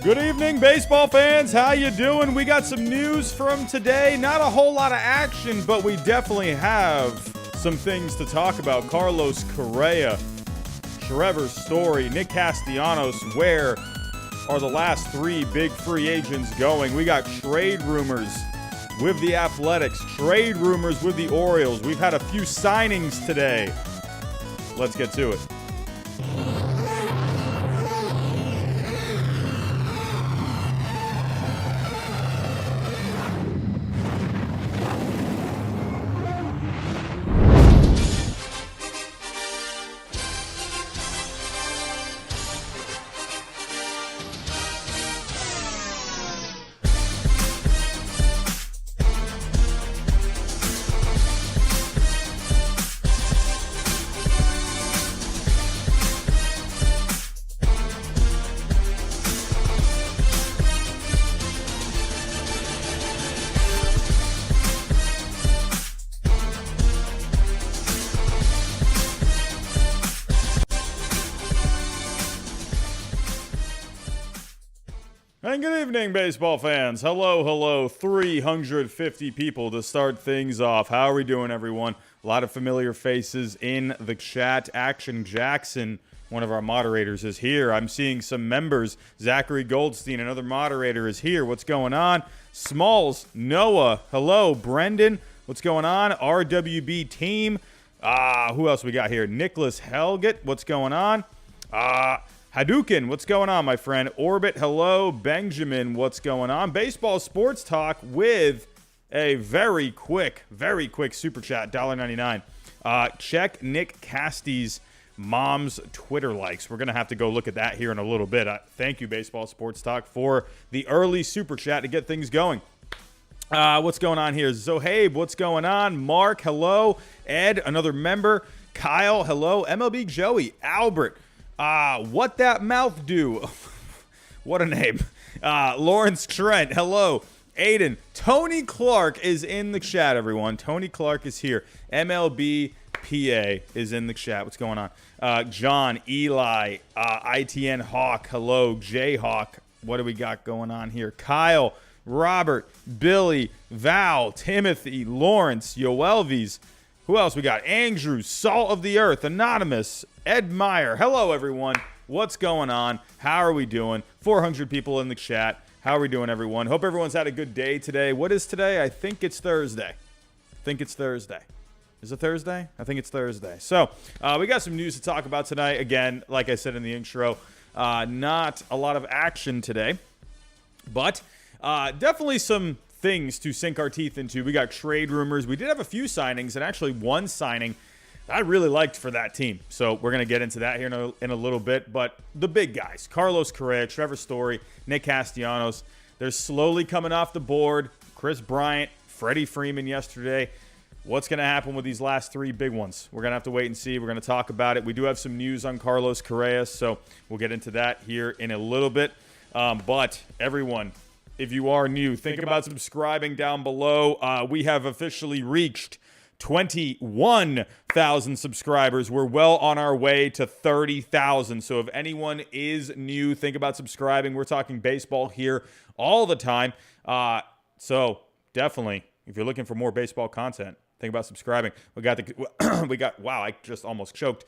Good evening, baseball fans. How you doing? We got some news from today. Not a whole lot of action, but we definitely have some things to talk about. Carlos Correa, Trevor Story, Nick Castellanos. Where are the last three big free agents going? We got trade rumors with the Athletics, trade rumors with the Orioles. We've had a few signings today. Let's get to it. And good evening, baseball fans. Hello, 350 people to start things off. How are we doing, everyone? A lot of familiar faces in the chat. Action Jackson, one of our moderators, is here. I'm seeing some members. Zachary Goldstein, another moderator, is here. What's going on? Smalls, Noah, hello. Brendan, what's going on? RWB team. Who else we got here? Nicholas Helget, what's going on? Hadouken, what's going on, my friend? Orbit, hello. Benjamin, what's going on? Baseball Sports Talk with a very quick super chat, $1.99. Check Nick Casty's mom's Twitter likes. We're going to have to go look at that here in a little bit. Thank you, Baseball Sports Talk, for the early super chat to get things going. What's going on here? Zohabe, what's going on? Mark, hello. Ed, another member. Kyle, hello. MLB Joey, Albert. What that mouth do? What a name. Lawrence Trent, hello. Aiden, Tony Clark is in the chat, everyone. Tony Clark is here. MLB PA is in the chat. What's going on? John, Eli, ITN Hawk, hello. Jayhawk, what do we got going on here? Kyle, Robert, Billy, Val, Timothy, Lawrence, Yoelvis. Who else we got? Andrew, Salt of the Earth, Anonymous, Ed Meyer. Hello, everyone. What's going on? How are we doing? 400 people in the chat. How are we doing, everyone? Hope everyone's had a good day today. What is today? I think it's Thursday. Is it Thursday? I think it's Thursday. So, we got some news to talk about tonight. Again, like I said in the intro, not a lot of action today, but definitely some things to sink our teeth into. We got trade rumors. We did have a few signings, and actually one signing I really liked for that team. So we're going to get into that here in a little bit. But the big guys, Carlos Correa, Trevor Story, Nick Castellanos, they're slowly coming off the board. Chris Bryant, Freddie Freeman yesterday. What's going to happen with these last three big ones? We're going to have to wait and see. We're going to talk about it. We do have some news on Carlos Correa, so we'll get into that here in a little bit. But everyone, if you are new, think about subscribing down below. We have officially reached 21,000 subscribers. We're well on our way to 30,000. So if anyone is new, think about subscribing. We're talking baseball here all the time. So definitely, if you're looking for more baseball content, think about subscribing. Wow, I just almost choked.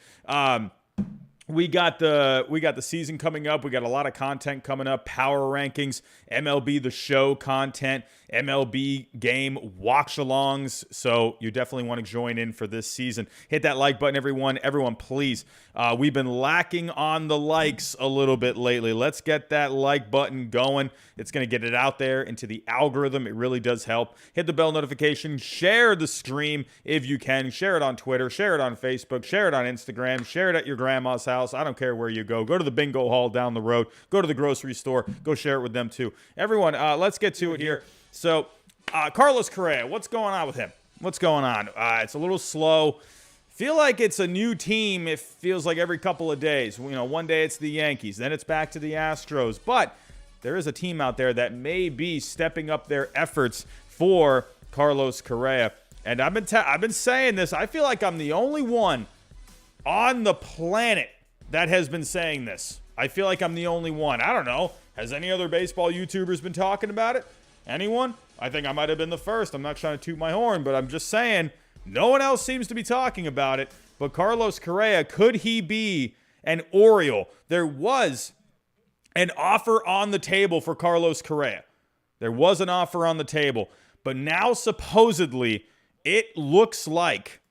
We got the season coming up. We got a lot of content coming up. Power rankings, MLB The Show content, MLB game watch-alongs. So you definitely want to join in for this season. Hit that like button, everyone. Everyone, please. We've been lacking on the likes a little bit lately. Let's get that like button going. It's going to get it out there into the algorithm. It really does help. Hit the bell notification. Share the stream if you can. Share it on Twitter. Share it on Facebook. Share it on Instagram. Share it at your grandma's house. I don't care where you go. Go to the bingo hall down the road. Go to the grocery store. Go share it with them too. Everyone, let's get to it here. So, Carlos Correa, what's going on with him? What's going on? It's a little slow. Feel like it's a new team. It feels like every couple of days. You know, one day it's the Yankees, then it's back to the Astros. But there is a team out there that may be stepping up their efforts for Carlos Correa. And I've been saying this. I feel like I'm the only one on the planet that has been saying this. I feel like I'm the only one. I don't know. Has any other baseball YouTubers been talking about it? Anyone? I think I might have been the first. I'm not trying to toot my horn, but I'm just saying no one else seems to be talking about it. But Carlos Correa, could he be an Oriole? There was an offer on the table for Carlos Correa. There was an offer on the table. But now supposedly it looks like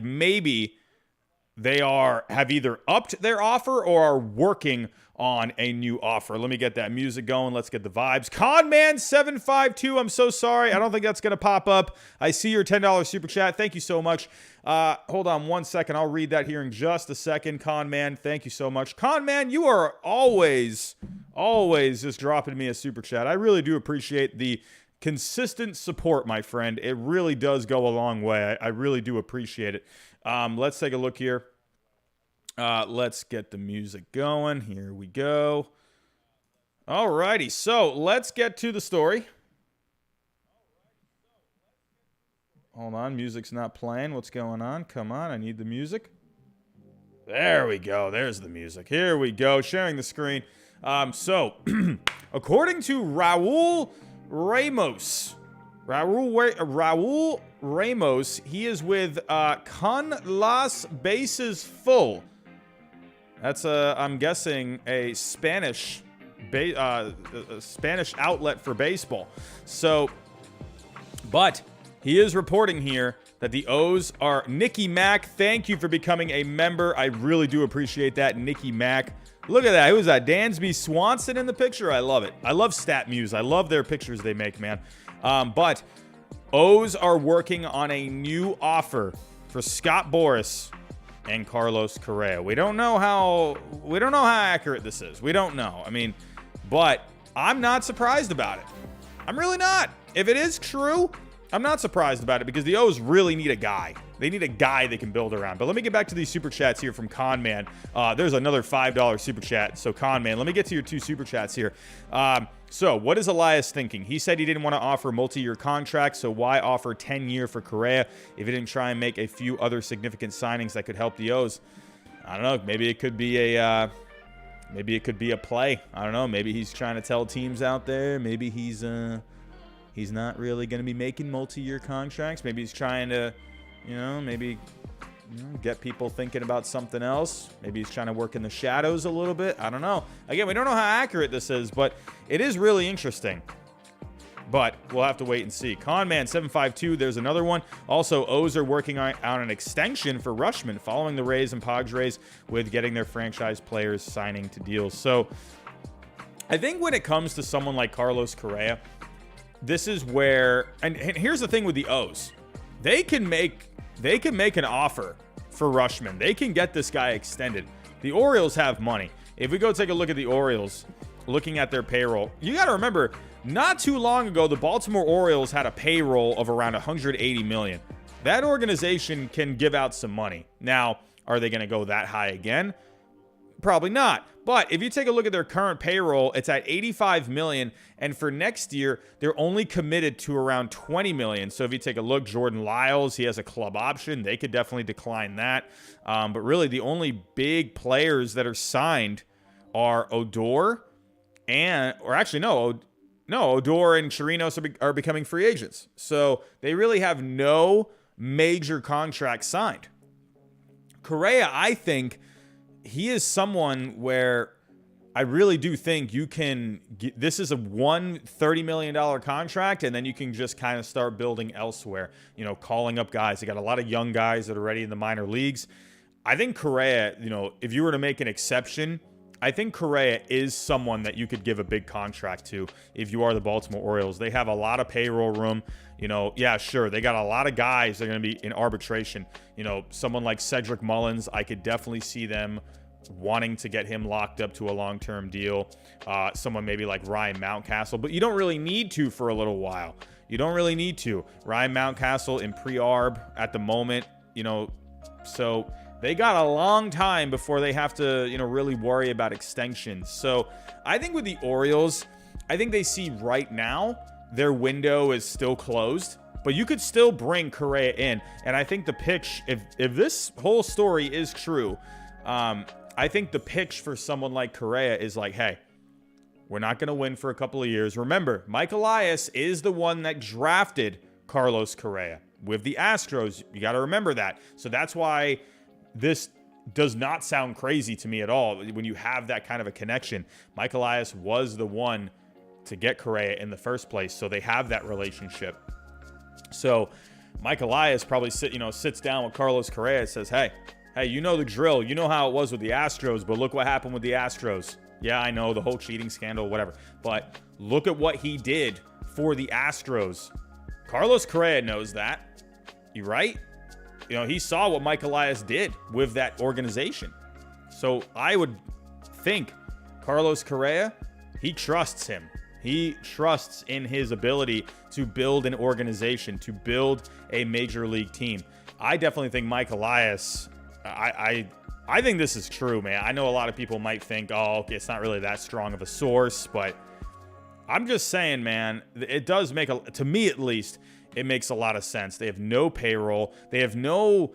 maybe they have either upped their offer or are working on a new offer. Let me get that music going. Let's get the vibes. Conman752, I'm so sorry. I don't think that's going to pop up. I see your $10 super chat. Thank you so much. Hold on one second. I'll read that here in just a second. Conman, thank you so much. Conman, you are always just dropping me a super chat. I really do appreciate the consistent support, my friend. It really does go a long way. I really do appreciate it. Let's take a look here. Let's get the music going. Here we go. Alrighty, so let's get to the story. Hold on, music's not playing. What's going on? Come on, I need the music. There we go. There's the music. Here we go. Sharing the screen. So, according to Raul Ramos, he is with Con Las Bases Full. That's I'm guessing a Spanish outlet for baseball. So, but he is reporting here that the O's are Nicky Mack. Thank you for becoming a member. I really do appreciate that, Nicky Mack. Look at that. Who is that? Dansby Swanson in the picture? I love it. I love StatMuse. I love their pictures they make, man. But O's are working on a new offer for Scott Boras and Carlos Correa. We don't know how accurate this is. We don't know. I mean, but I'm not surprised about it. I'm really not. If it is true, I'm not surprised about it because the O's really need a guy. They need a guy they can build around. But let me get back to these super chats here from Conman. There's another $5 super chat. So Conman, let me get to your 2 super chats here. So what is Elias thinking? He said he didn't want to offer multi-year contracts, so why offer 10-year for Correa if he didn't try and make a few other significant signings that could help the O's? I don't know. Maybe it could be a play. I don't know. Maybe he's trying to tell teams out there. Maybe he's not really going to be making multi-year contracts. Maybe he's trying to, get people thinking about something else. Maybe he's trying to work in the shadows a little bit. I don't know. Again, we don't know how accurate this is, but it is really interesting. But we'll have to wait and see. Conman752, there's another one. Also, O's are working on an extension for Rutschman following the Rays and Padres with getting their franchise players signing to deals. So I think when it comes to someone like Carlos Correa, this is where, and here's the thing with the O's. They can make an offer for Rutschman. They can get this guy extended. The Orioles have money. If we go take a look at the Orioles, looking at their payroll, you got to remember, not too long ago, the Baltimore Orioles had a payroll of around $180 million. That organization can give out some money. Now, are they going to go that high again? Probably not. But if you take a look at their current payroll, it's at $85 million. And for next year, they're only committed to around $20 million. So if you take a look, Jordan Lyles, he has a club option. They could definitely decline that. But really, the only big players that are signed are Odor Odor and Chirinos are becoming free agents. So they really have no major contracts signed. Correa, I think, he is someone where I really do think you can get, this is a $30 million contract, and then you can just kind of start building elsewhere, calling up guys. They got a lot of young guys that are already in the minor leagues. I think Correa, if you were to make an exception, I think Correa is someone that you could give a big contract to if you are the Baltimore Orioles. They have a lot of payroll room. Yeah, sure. They got a lot of guys that are going to be in arbitration. Someone like Cedric Mullins, I could definitely see them wanting to get him locked up to a long-term deal. Someone maybe like Ryan Mountcastle, but you don't really need to for a little while. You don't really need to. Ryan Mountcastle in pre-arb at the moment, so they got a long time before they have to, really worry about extensions. So I think with the Orioles, I think they see right now their window is still closed, but you could still bring Correa in. And I think the pitch, if this whole story is true, I think the pitch for someone like Correa is like, hey, we're not going to win for a couple of years. Remember, Mike Elias is the one that drafted Carlos Correa with the Astros. You got to remember that. So that's why this does not sound crazy to me at all. When you have that kind of a connection, Mike Elias was the one to get Correa in the first place. So they have that relationship. So Mike Elias probably sits down with Carlos Correa and says, hey, you know the drill. You know how it was with the Astros, but look what happened with the Astros. Yeah, I know, the whole cheating scandal, whatever. But look at what he did for the Astros. Carlos Correa knows that. You right? He saw what Mike Elias did with that organization. So I would think Carlos Correa, he trusts him. He trusts in his ability to build an organization, to build a major league team. I definitely think Mike Elias, I think this is true, man. I know a lot of people might think, oh, okay, it's not really that strong of a source, but I'm just saying, man, it does make, to me at least, it makes a lot of sense. They have no payroll. They have no,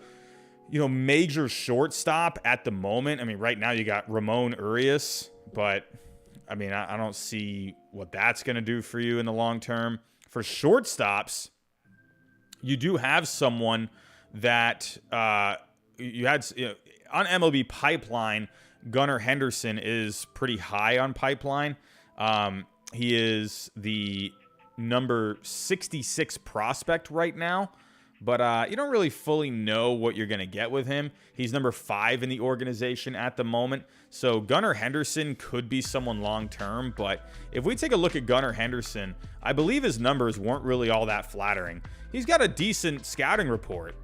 major shortstop at the moment. I mean, right now you got Ramon Urias, but I mean, I don't see what that's going to do for you in the long term. For shortstops, you do have someone that you had on MLB Pipeline. Gunnar Henderson is pretty high on Pipeline. He is the number 66 prospect right now, but you don't really fully know what you're going to get with him. He's number 5 in the organization at the moment. So Gunnar Henderson could be someone long-term, but if we take a look at Gunnar Henderson, I believe his numbers weren't really all that flattering. He's got a decent scouting report,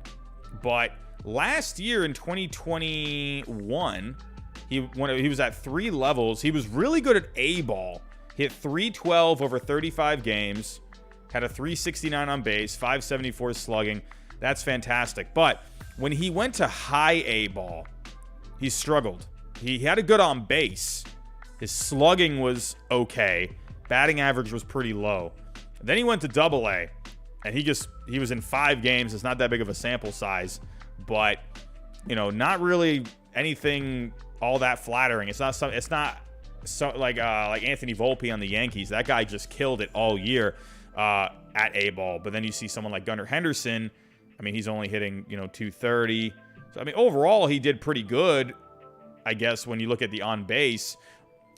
but last year in 2021, he was at 3 levels. He was really good at A-ball. Hit 312 over 35 games, had a 369 on base, 574 slugging. That's fantastic. But when he went to high A-ball, he struggled. He had a good on base. His slugging was okay. Batting average was pretty low. Then he went to double A, and he was in 5 games. It's not that big of a sample size, but not really anything all that flattering. It's not like Anthony Volpe on the Yankees. That guy just killed it all year at A-ball. But then you see someone like Gunnar Henderson. I mean, he's only hitting 230. So I mean, overall he did pretty good. I guess when you look at the on base,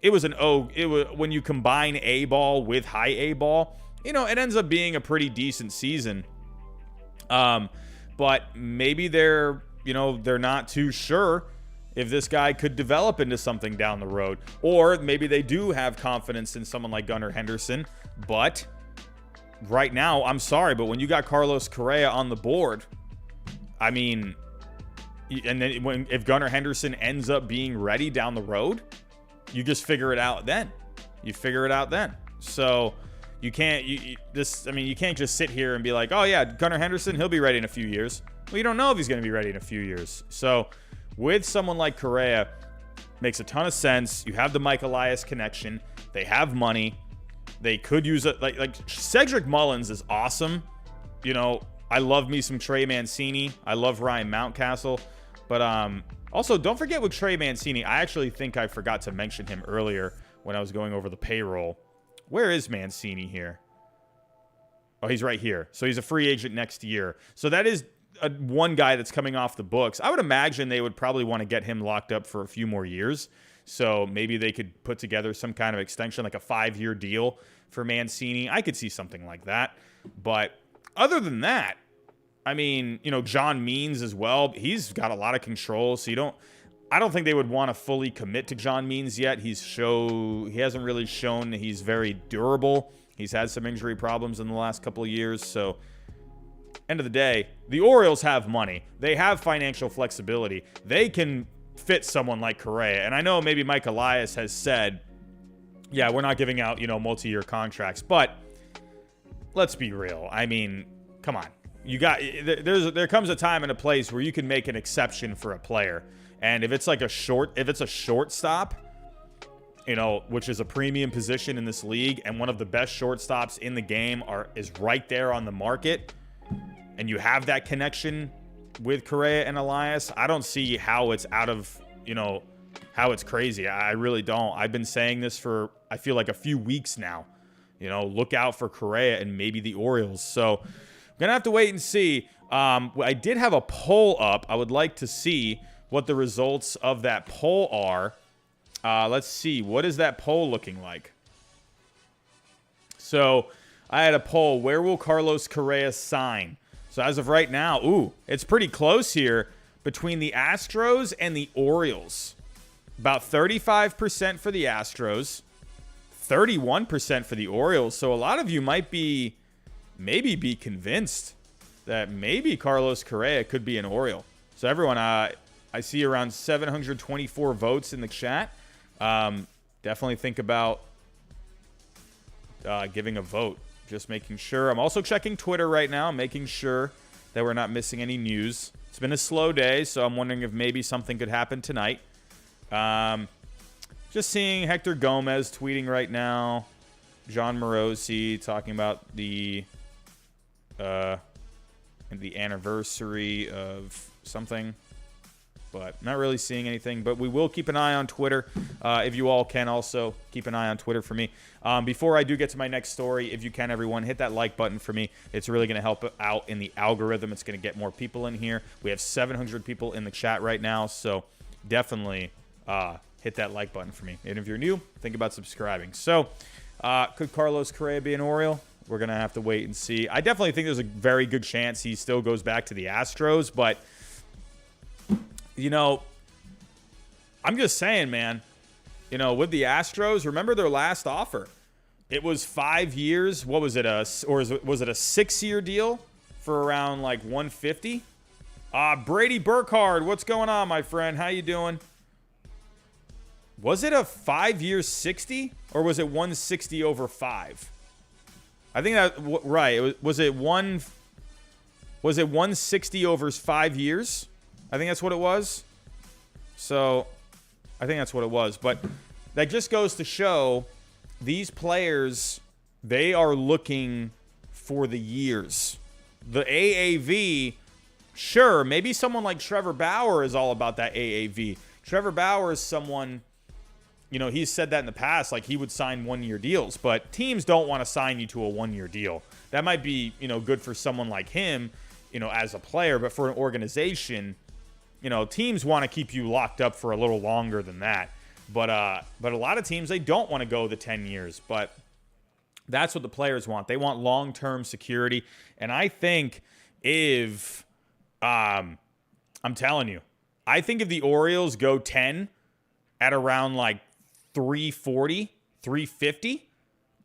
it was when you combine A-ball with high A-ball, it ends up being a pretty decent season. But maybe they're not too sure if this guy could develop into something down the road. Or maybe they do have confidence in someone like Gunnar Henderson. But right now, I'm sorry, but when you got Carlos Correa on the board, I mean, and then if Gunnar Henderson ends up being ready down the road, you just figure it out then. So you can't you can't just sit here and be like, oh yeah, Gunnar Henderson, he'll be ready in a few years. Well, you don't know if he's going to be ready in a few years. So with someone like Correa, makes a ton of sense. You have the Mike Elias connection. They have money. They could use it. Like Cedric Mullins is awesome. I love me some Trey Mancini. I love Ryan Mountcastle. But also, don't forget with Trey Mancini, I actually think I forgot to mention him earlier when I was going over the payroll. Where is Mancini here? Oh, he's right here. So he's a free agent next year. So that is one guy that's coming off the books. I would imagine they would probably want to get him locked up for a few more years. So maybe they could put together some kind of extension, like a 5-year deal for Mancini. I could see something like that. But other than that, I mean, John Means as well. He's got a lot of control. So I don't think they would want to fully commit to John Means yet. He hasn't really shown he's very durable. He's had some injury problems in the last couple of years. So end of the day, the Orioles have money. They have financial flexibility. They can fit someone like Correa. And I know maybe Mike Elias has said, yeah, we're not giving out, multi-year contracts. But let's be real. I mean, come on. There comes a time and a place where you can make an exception for a player. And if it's a shortstop, which is a premium position in this league, and one of the best shortstops in the game is right there on the market, and you have that connection with Correa and Elias, I don't see how it's out of how it's crazy. I really don't. I've been saying this for, I feel like, a few weeks now. You know, look out for Correa and maybe the Orioles. So I'm going to have to wait and see. I did have a poll up. I would like to see what the results of that poll are. Let's see. What is that poll looking like? So I had a poll. Where will Carlos Correa sign? So as of right now, it's pretty close here between the Astros and the Orioles. About 35% for the Astros, 31% for the Orioles. So a lot of you might maybe be convinced that maybe Carlos Correa could be an Oriole. So everyone, I see around 724 votes in the chat. Definitely think about giving a vote. Just making sure. I'm also checking Twitter right now, making sure that we're not missing any news. It's been a slow day, so I'm wondering if maybe something could happen tonight. Just seeing Hector Gomez tweeting right now. John Morosi talking about the anniversary of something. But not really seeing anything. But we will keep an eye on Twitter. If you all can also keep an eye on Twitter for me. Before I do get to my next story, if you can, everyone, hit that like button for me. It's really going to help out in the algorithm. It's going to get more people in here. We have 700 people in the chat right now. So definitely hit that like button for me. And if you're new, think about subscribing. So could Carlos Correa be an Oriole? We're going to have to wait and see. I definitely think there's a very good chance he still goes back to the Astros. But you know, I'm just saying, man, you know, with the Astros, remember their last offer? It was 5 years. What was it? Was it a 6-year deal for around like 150? Brady Burkhardt, what's going on, my friend? How you doing? Was it a 5-year 60 or was it 160 over 5? I think that right. Was it 160 over 5 years? I think that's what it was. So, I think that's what it was. But that just goes to show these players, they are looking for the years. The AAV, sure, maybe someone like Trevor Bauer is all about that AAV. Trevor Bauer is someone, you know, he's said that in the past, like he would sign 1-year deals. But teams don't want to sign you to a 1-year deal. That might be, you know, good for someone like him, you know, as a player. But for an organization, you know, teams want to keep you locked up for a little longer than that. But a lot of teams, they don't want to go the 10 years. But that's what the players want. They want long-term security. And I think if, I'm telling you, I think if the Orioles go 10 at around like 340, 350,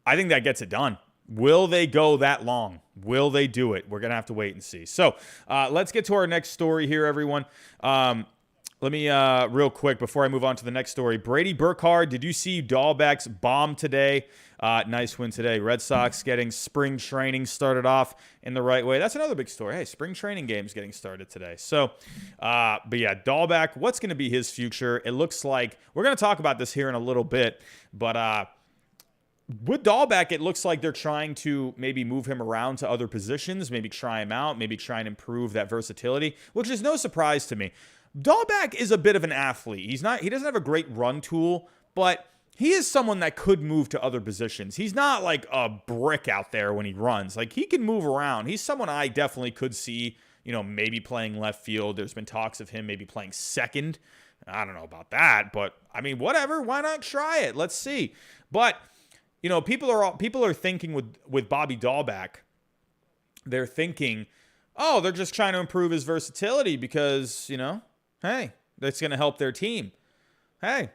I think that gets it done. Will they go that long? Will they do it? We're going to have to wait and see. So let's get to our next story here, everyone. Let me, real quick, before I move on to the next story. Brady Burkhardt, did you see Dahlbeck's bomb today? Nice win today. Red Sox getting spring training started off in the right way. That's another big story. Hey, spring training games getting started today. So, but yeah, Dahlbeck, what's going to be his future? It looks like, we're going to talk about this here in a little bit, but with Dahlbeck, it looks like they're trying to maybe move him around to other positions, maybe try him out, maybe try and improve that versatility, which is no surprise to me. Dahlbeck is a bit of an athlete. He doesn't have a great run tool, but he is someone that could move to other positions. He's not like a brick out there when he runs. Like, he can move around. He's someone I definitely could see, you know, maybe playing left field. There's been talks of him maybe playing second. I don't know about that, but I mean, whatever. Why not try it? Let's see. But you know, people are thinking with Bobby Dahlbeck, they're thinking, oh, they're just trying to improve his versatility because, you know, hey, that's going to help their team. Hey,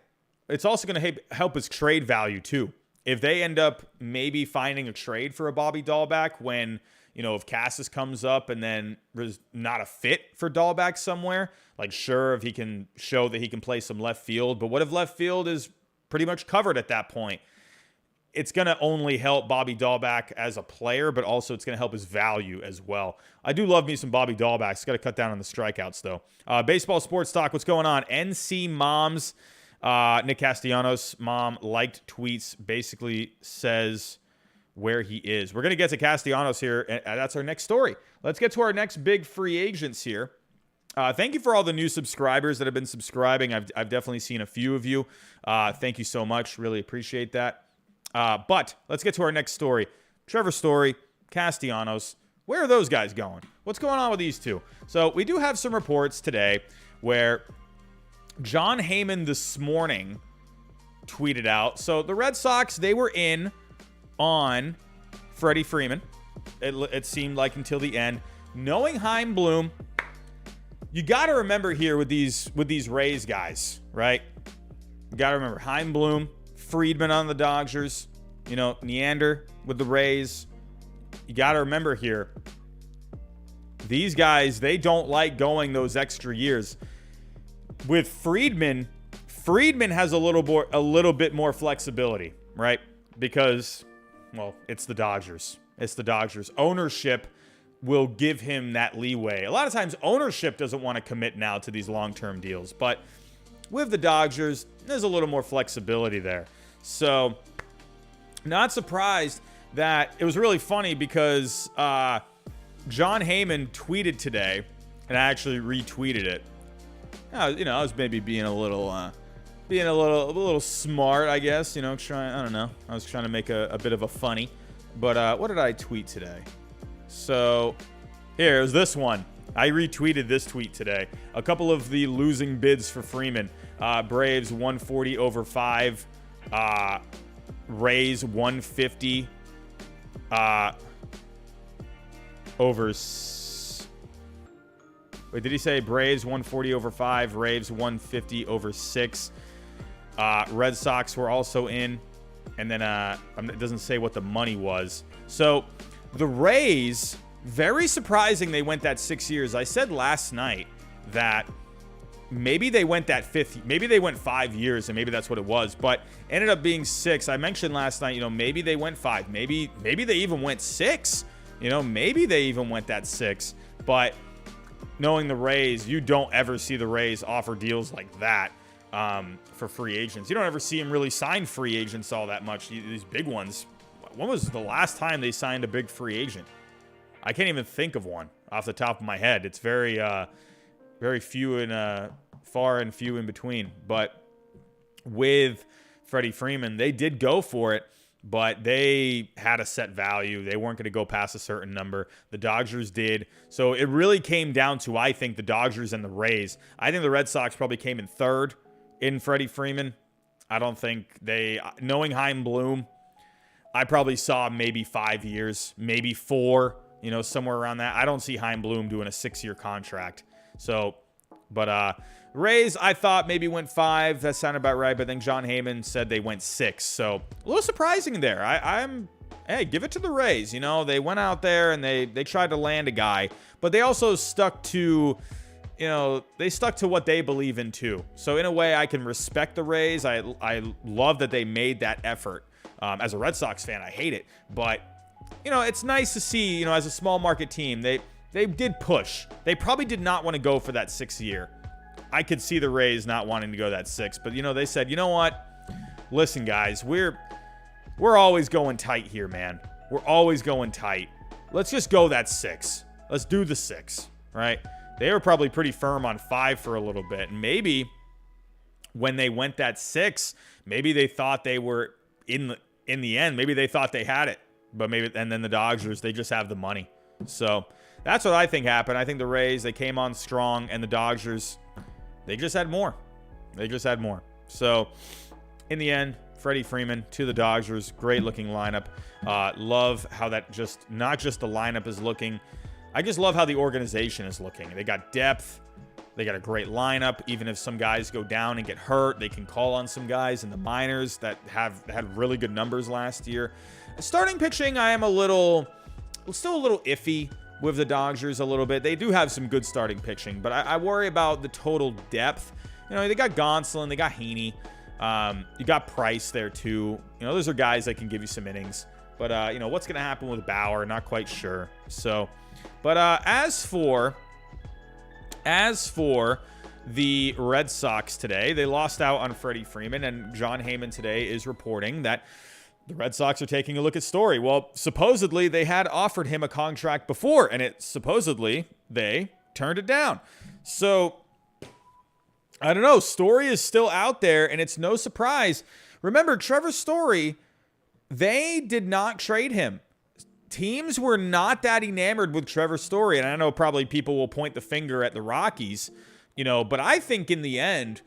it's also going to help his trade value too. If they end up maybe finding a trade for a Bobby Dahlbeck when, you know, if Cassis comes up and then there's not a fit for Dahlbeck somewhere, like sure, if he can show that he can play some left field, but what if left field is pretty much covered at that point? It's going to only help Bobby Dahlbeck as a player, but also it's going to help his value as well. I do love me some Bobby Dahlbeck. It's got to cut down on the strikeouts, though. Baseball Sports Talk, what's going on? NC Moms, Nick Castellanos' mom liked tweets, basically says where he is. We're going to get to Castianos here, and that's our next story. Let's get to our next big free agents here. Thank you for all the new subscribers that have been subscribing. I've definitely seen a few of you. Thank you so much. Really appreciate that. But let's get to our next story. Trevor Story, Castianos. Where are those guys going? What's going on with these two? So we do have some reports today where Jon Heyman this morning tweeted out. So the Red Sox, they were in on Freddie Freeman. It seemed like until the end. Knowing Chaim Bloom, you got to remember here with these Rays guys, right? You got to remember Chaim Bloom, Friedman on the Dodgers, Neander with the Rays. You got to remember here, these guys, they don't like going those extra years. With Friedman has a little bit more flexibility, right? Because, well, it's the Dodgers. It's the Dodgers. Ownership will give him that leeway. A lot of times ownership doesn't want to commit now to these long-term deals, but with the Dodgers, there's a little more flexibility there. So, not surprised that it was really funny because Jon Heyman tweeted today, and I actually retweeted it. I was maybe being a little smart, I guess. I don't know. I was trying to make a bit of a funny. But what did I tweet today? So here's this one. I retweeted this tweet today. A couple of the losing bids for Freeman. Braves 140 over 5. Rays 150 over. Wait, did he say Braves 140 over 5, Raves 150 over 6? Red Sox were also in. And then it doesn't say what the money was. So the Rays, very surprising they went that 6 years. I said last night that maybe they went that maybe they went 5 years and maybe that's what it was, but ended up being 6. I mentioned last night, maybe they went 5. Maybe they even went 6. Maybe they even went that 6. But knowing the Rays, you don't ever see the Rays offer deals like that. For free agents. You don't ever see them really sign free agents all that much. These big ones. When was the last time they signed a big free agent? I can't even think of one off the top of my head. It's very few and far and few in between. But with Freddie Freeman, they did go for it, but they had a set value. They weren't going to go past a certain number. The Dodgers did. So it really came down to, I think, the Dodgers and the Rays. I think the Red Sox probably came in third in Freddie Freeman. I don't think knowing Chaim Bloom, I probably saw maybe 5 years, maybe 4, somewhere around that. I don't see Chaim Bloom doing a 6-year contract. So, but Rays, I thought maybe went 5. That sounded about right. But then Jon Heyman said they went 6. So a little surprising there. Hey, give it to the Rays. They went out there and they tried to land a guy, but they also stuck to what they believe in too. So in a way, I can respect the Rays. I love that they made that effort. As a Red Sox fan, I hate it. But, it's nice to see, as a small market team, they did push. They probably did not want to go for that 6th year. I could see the Rays not wanting to go that 6. But, they said, you know what? Listen, guys, we're always going tight here, man. We're always going tight. Let's just go that 6. Let's do the 6, right? They were probably pretty firm on 5 for a little bit. And maybe when they went that 6, maybe they thought they were in the end. Maybe they thought they had it. But and then the Dodgers, they just have the money. So that's what I think happened. I think the Rays, they came on strong. And the Dodgers, they just had more. So in the end, Freddie Freeman to the Dodgers. Great looking lineup. Love how that not just the lineup is looking. I just love how the organization is looking. They got depth. They got a great lineup. Even if some guys go down and get hurt, they can call on some guys in the minors that had really good numbers last year. Starting pitching, I am still a little iffy with the Dodgers a little bit. They do have some good starting pitching, but I worry about the total depth. They got Gonsolin, they got Heaney. You got Price there too. Those are guys that can give you some innings. But, what's going to happen with Bauer? Not quite sure. So, but as for the Red Sox today, they lost out on Freddie Freeman, and Jon Heyman today is reporting that the Red Sox are taking a look at Story. Well, supposedly they had offered him a contract before, and supposedly they turned it down. So, I don't know. Story is still out there, and it's no surprise. Remember, Trevor Story, they did not trade him. Teams were not that enamored with Trevor Story, and I know probably people will point the finger at the Rockies, but I think in the end,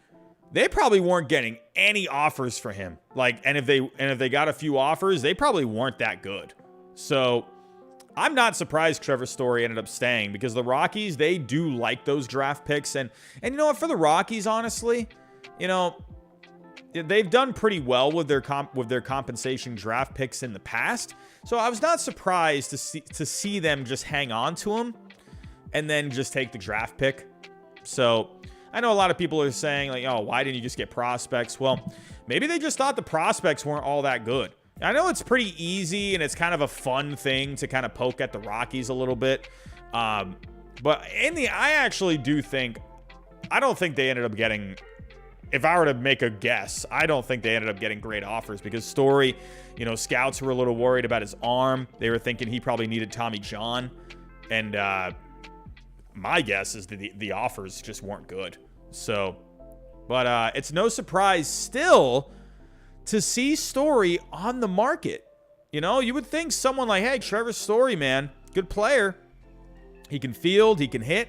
they probably weren't getting any offers for him. And if they got a few offers, they probably weren't that good. So I'm not surprised Trevor Story ended up staying, because the Rockies, they do like those draft picks. And you know what? For the Rockies, honestly, they've done pretty well with their compensation draft picks in the past. So I was not surprised to see them just hang on to him and then just take the draft pick. So I know a lot of people are saying, oh, why didn't you just get prospects? Well, maybe they just thought the prospects weren't all that good. I know it's pretty easy and it's kind of a fun thing to kind of poke at the Rockies a little bit. But I actually do think, I don't think they ended up getting, if I were to make a guess, I don't think they ended up getting great offers, because Story, scouts were a little worried about his arm. They were thinking he probably needed Tommy John. And my guess is that the offers just weren't good. So, but it's no surprise still to see Story on the market. You would think someone like, hey, Trevor Story, man, good player. He can field, he can hit.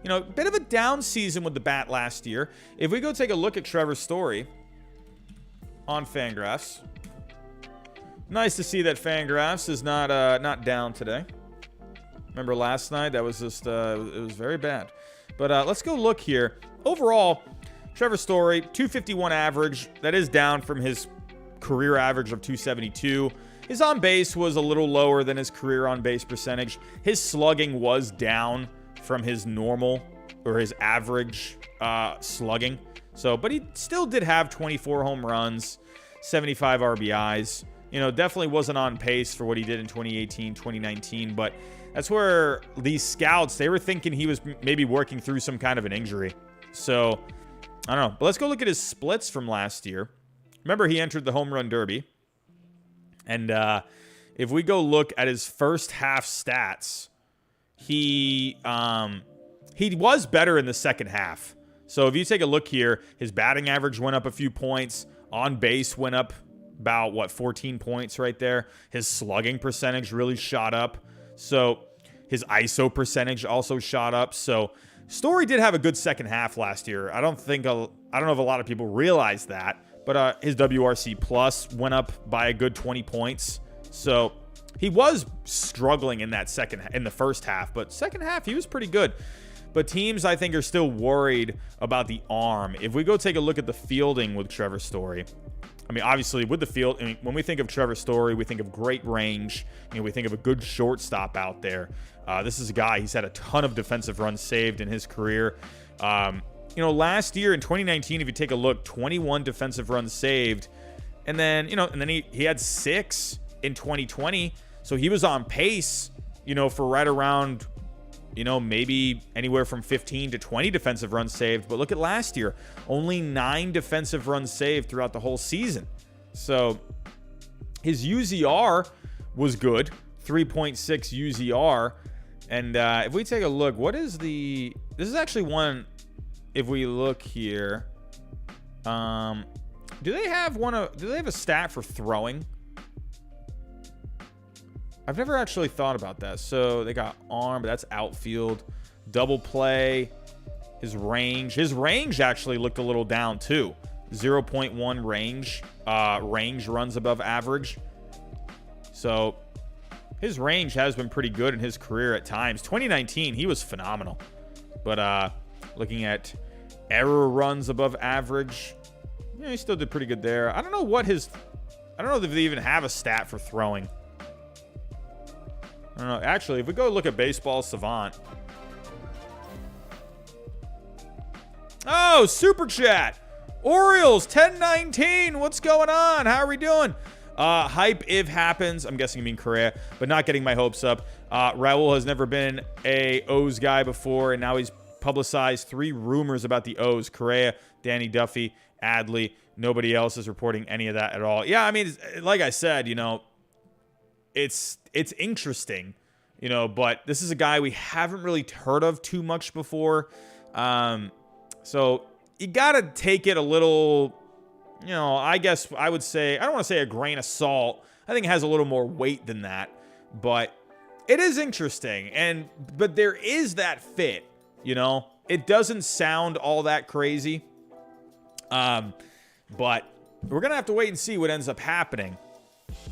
Bit of a down season with the bat last year. If we go take a look at Trevor Story on Fangraphs, nice to see that Fangraphs is not down today. Remember last night? That was just, it was very bad. But let's go look here. Overall, Trevor Story, 251 average. That is down from his career average of 272. His on-base was a little lower than his career on-base percentage. His slugging was down from his normal or his average slugging. So, but he still did have 24 home runs, 75 RBIs. Definitely wasn't on pace for what he did in 2018, 2019, but that's where these scouts, they were thinking he was maybe working through some kind of an injury. So, I don't know. But let's go look at his splits from last year. Remember, he entered the home run derby. And if we go look at his first half stats, he was better in the second half. So if you take a look here, his batting average went up a few points. On base went up about, 14 points right there. His slugging percentage really shot up. So his ISO percentage also shot up. So Story did have a good second half last year. I don't know if a lot of people realize that, but his WRC plus went up by a good 20 points. So he was struggling in the first half, but second half he was pretty good. But teams, I think, are still worried about the arm. If we go take a look at the fielding with Trevor Story, obviously with the field, when we think of Trevor Story, we think of great range. We think of a good shortstop out there. This is a guy, he's had a ton of defensive runs saved in his career. Last year in 2019, if you take a look, 21 defensive runs saved. And then, he had 6 in 2020. So he was on pace, for right around, maybe anywhere from 15 to 20 defensive runs saved. But look at last year, only 9 defensive runs saved throughout the whole season. So his UZR was good, 3.6 UZR. And if we take a look, this is actually one, if we look here, do they have a stat for throwing? I've never actually thought about that. So they got arm, but that's outfield. Double play. His range actually looked a little down too. 0.1 range. Range runs above average. So his range has been pretty good in his career at times. 2019, he was phenomenal. But looking at error runs above average, he still did pretty good there. I don't know if they even have a stat for throwing. I don't know. Actually, if we go look at Baseball Savant. Oh, Super Chat. Orioles, 1019. What's going on? How are we doing? Hype if happens. I'm guessing you mean Correa, but not getting my hopes up. Raul has never been a O's guy before, and now he's publicized 3 rumors about the O's. Correa, Danny Duffy, Adley. Nobody else is reporting any of that at all. Yeah, like I said, it's interesting, but this is a guy we haven't really heard of too much before. So you got to take it a little, I guess I would say, I don't want to say a grain of salt. I think it has a little more weight than that, but it is interesting. But there is that fit, it doesn't sound all that crazy. But we're going to have to wait and see what ends up happening.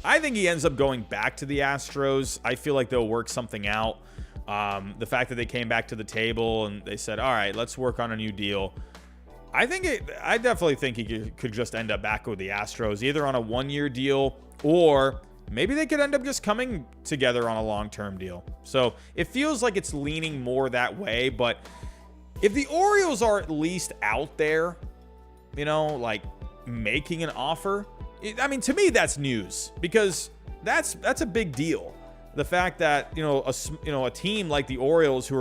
I think he ends up going back to the Astros. I feel like they'll work something out. The fact that they came back to the table and they said, all right, let's work on a new deal. I definitely think he could just end up back with the Astros, either on a 1-year deal or maybe they could end up just coming together on a long-term deal. So it feels like it's leaning more that way. But if the Orioles are at least out there, like making an offer, to me, that's news, because that's a big deal. The fact that, a team like the Orioles,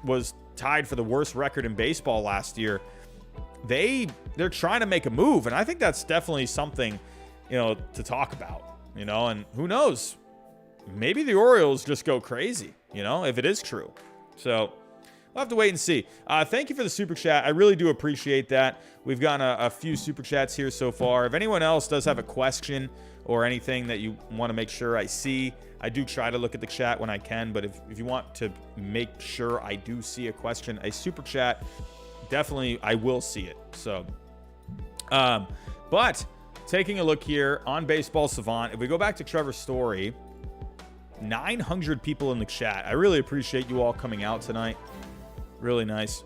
was tied for the worst record in baseball last year, they're trying to make a move. And I think that's definitely something, to talk about, and who knows, maybe the Orioles just go crazy, if it is true. So we'll have to wait and see. Thank you for the super chat. I really do appreciate that. We've gotten a few super chats here so far. If anyone else does have a question or anything that you want to make sure I see, I do try to look at the chat when I can. But if you want to make sure I do see a question, a super chat, definitely I will see it. So, but taking a look here on Baseball Savant, if we go back to Trevor Story, 900 people in the chat. I really appreciate you all coming out tonight. Really nice.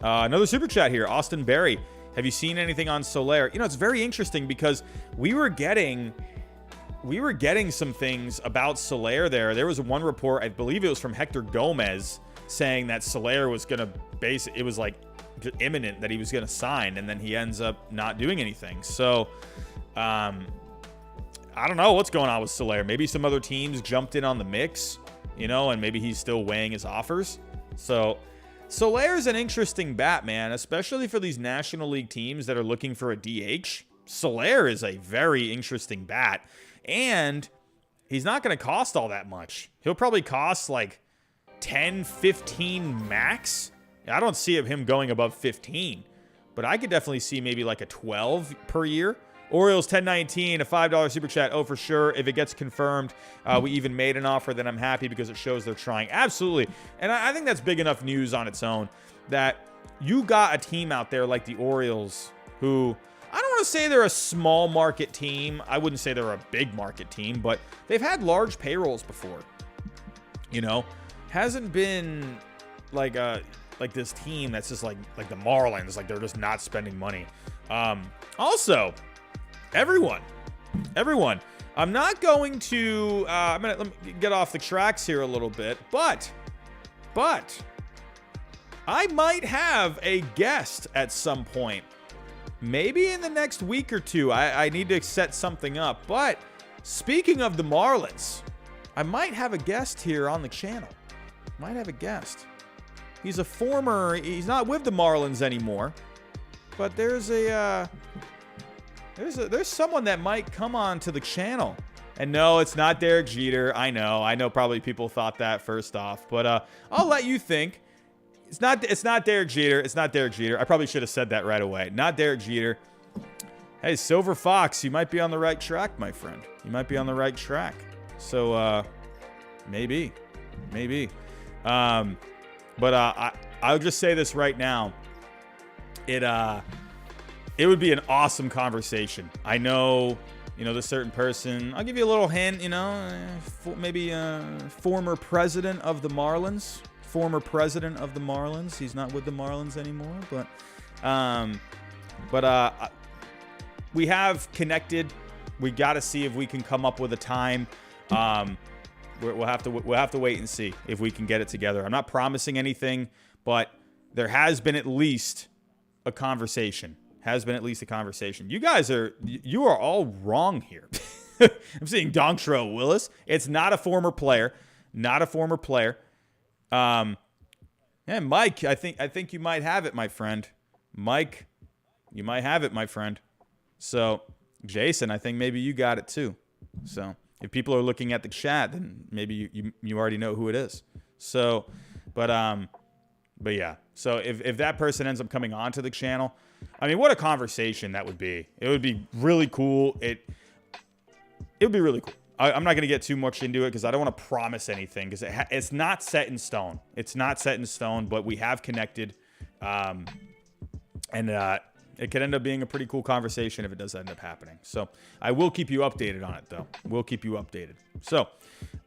Another super chat here. Austin Berry. Have you seen anything on Soler? It's very interesting because we were getting some things about Soler there. There was one report, I believe it was from Hector Gomez, saying that Soler was going to it was like imminent that he was going to sign, and then he ends up not doing anything. So, I don't know what's going on with Soler. Maybe some other teams jumped in on the mix, and maybe he's still weighing his offers. So Soler's an interesting bat, man, especially for these National League teams that are looking for a DH. Soler is a very interesting bat, and he's not going to cost all that much. He'll probably cost like 10, 15 max. I don't see him going above 15, but I could definitely see maybe like a 12 per year. Orioles 1019, a $5 super chat. Oh, for sure. If it gets confirmed, we even made an offer, then I'm happy because it shows they're trying. Absolutely. And I think that's big enough news on its own that you got a team out there like the Orioles who, I don't want to say they're a small market team. I wouldn't say they're a big market team, but they've had large payrolls before. Hasn't been like this team that's just like the Marlins, like they're just not spending money. Also, Everyone. I'm not going to, let me get off the tracks here a little bit, but I might have a guest at some point. Maybe in the next week or two. I need to set something up. But speaking of the Marlins, I might have a guest here on the channel. Might have a guest. He's not with the Marlins anymore, but there's someone that might come on to the channel. And no, it's not Derek Jeter. I know probably people thought that first off, but I'll let you think. It's not Derek Jeter. It's not Derek Jeter. I probably should have said that right away. Not Derek Jeter. Hey, Silver Fox, you might be on the right track, my friend. You might be on the right track. So maybe. But I'll just say this right now. It would be an awesome conversation. I know, this certain person. I'll give you a little hint, maybe former president of the Marlins. He's not with the Marlins anymore, but we have connected. We got to see if we can come up with a time. We'll have to wait and see if we can get it together. I'm not promising anything, but there has been at least a conversation. You guys are all wrong here. I'm seeing Dontrell Willis. It's not a former player. And Mike, I think you might have it, my friend. Mike, you might have it, my friend. So, Jason, I think maybe you got it too. So, if people are looking at the chat, then maybe you already know who it is. So, but But yeah, so if that person ends up coming onto the channel, I mean, what a conversation that would be. It would be really cool. It would be really cool. I'm not going to get too much into it because I don't want to promise anything because it's not set in stone. It's not set in stone, but we have connected. And it could end up being a pretty cool conversation if it does end up happening. So I will keep you updated on it, though. We'll keep you updated. So,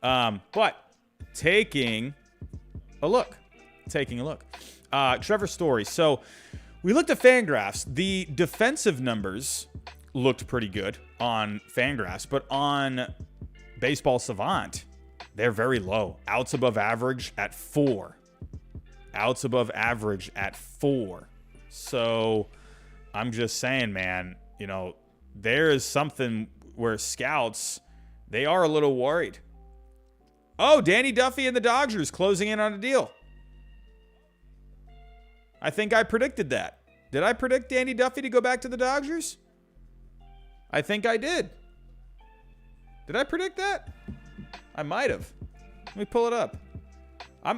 but taking a look. Trevor Story. So we looked at Fangraphs. The defensive numbers looked pretty good on Fangraphs, but on Baseball Savant, they're very low. Outs above average at 4. Outs above average at 4. So I'm just saying, man, you know, there is something where scouts, they are a little worried. Oh, Danny Duffy and the Dodgers closing in on a deal. I think I predicted that. Did I predict Danny Duffy to go back to the Dodgers? I think I did. Did I predict that? I might have. Let me pull it up.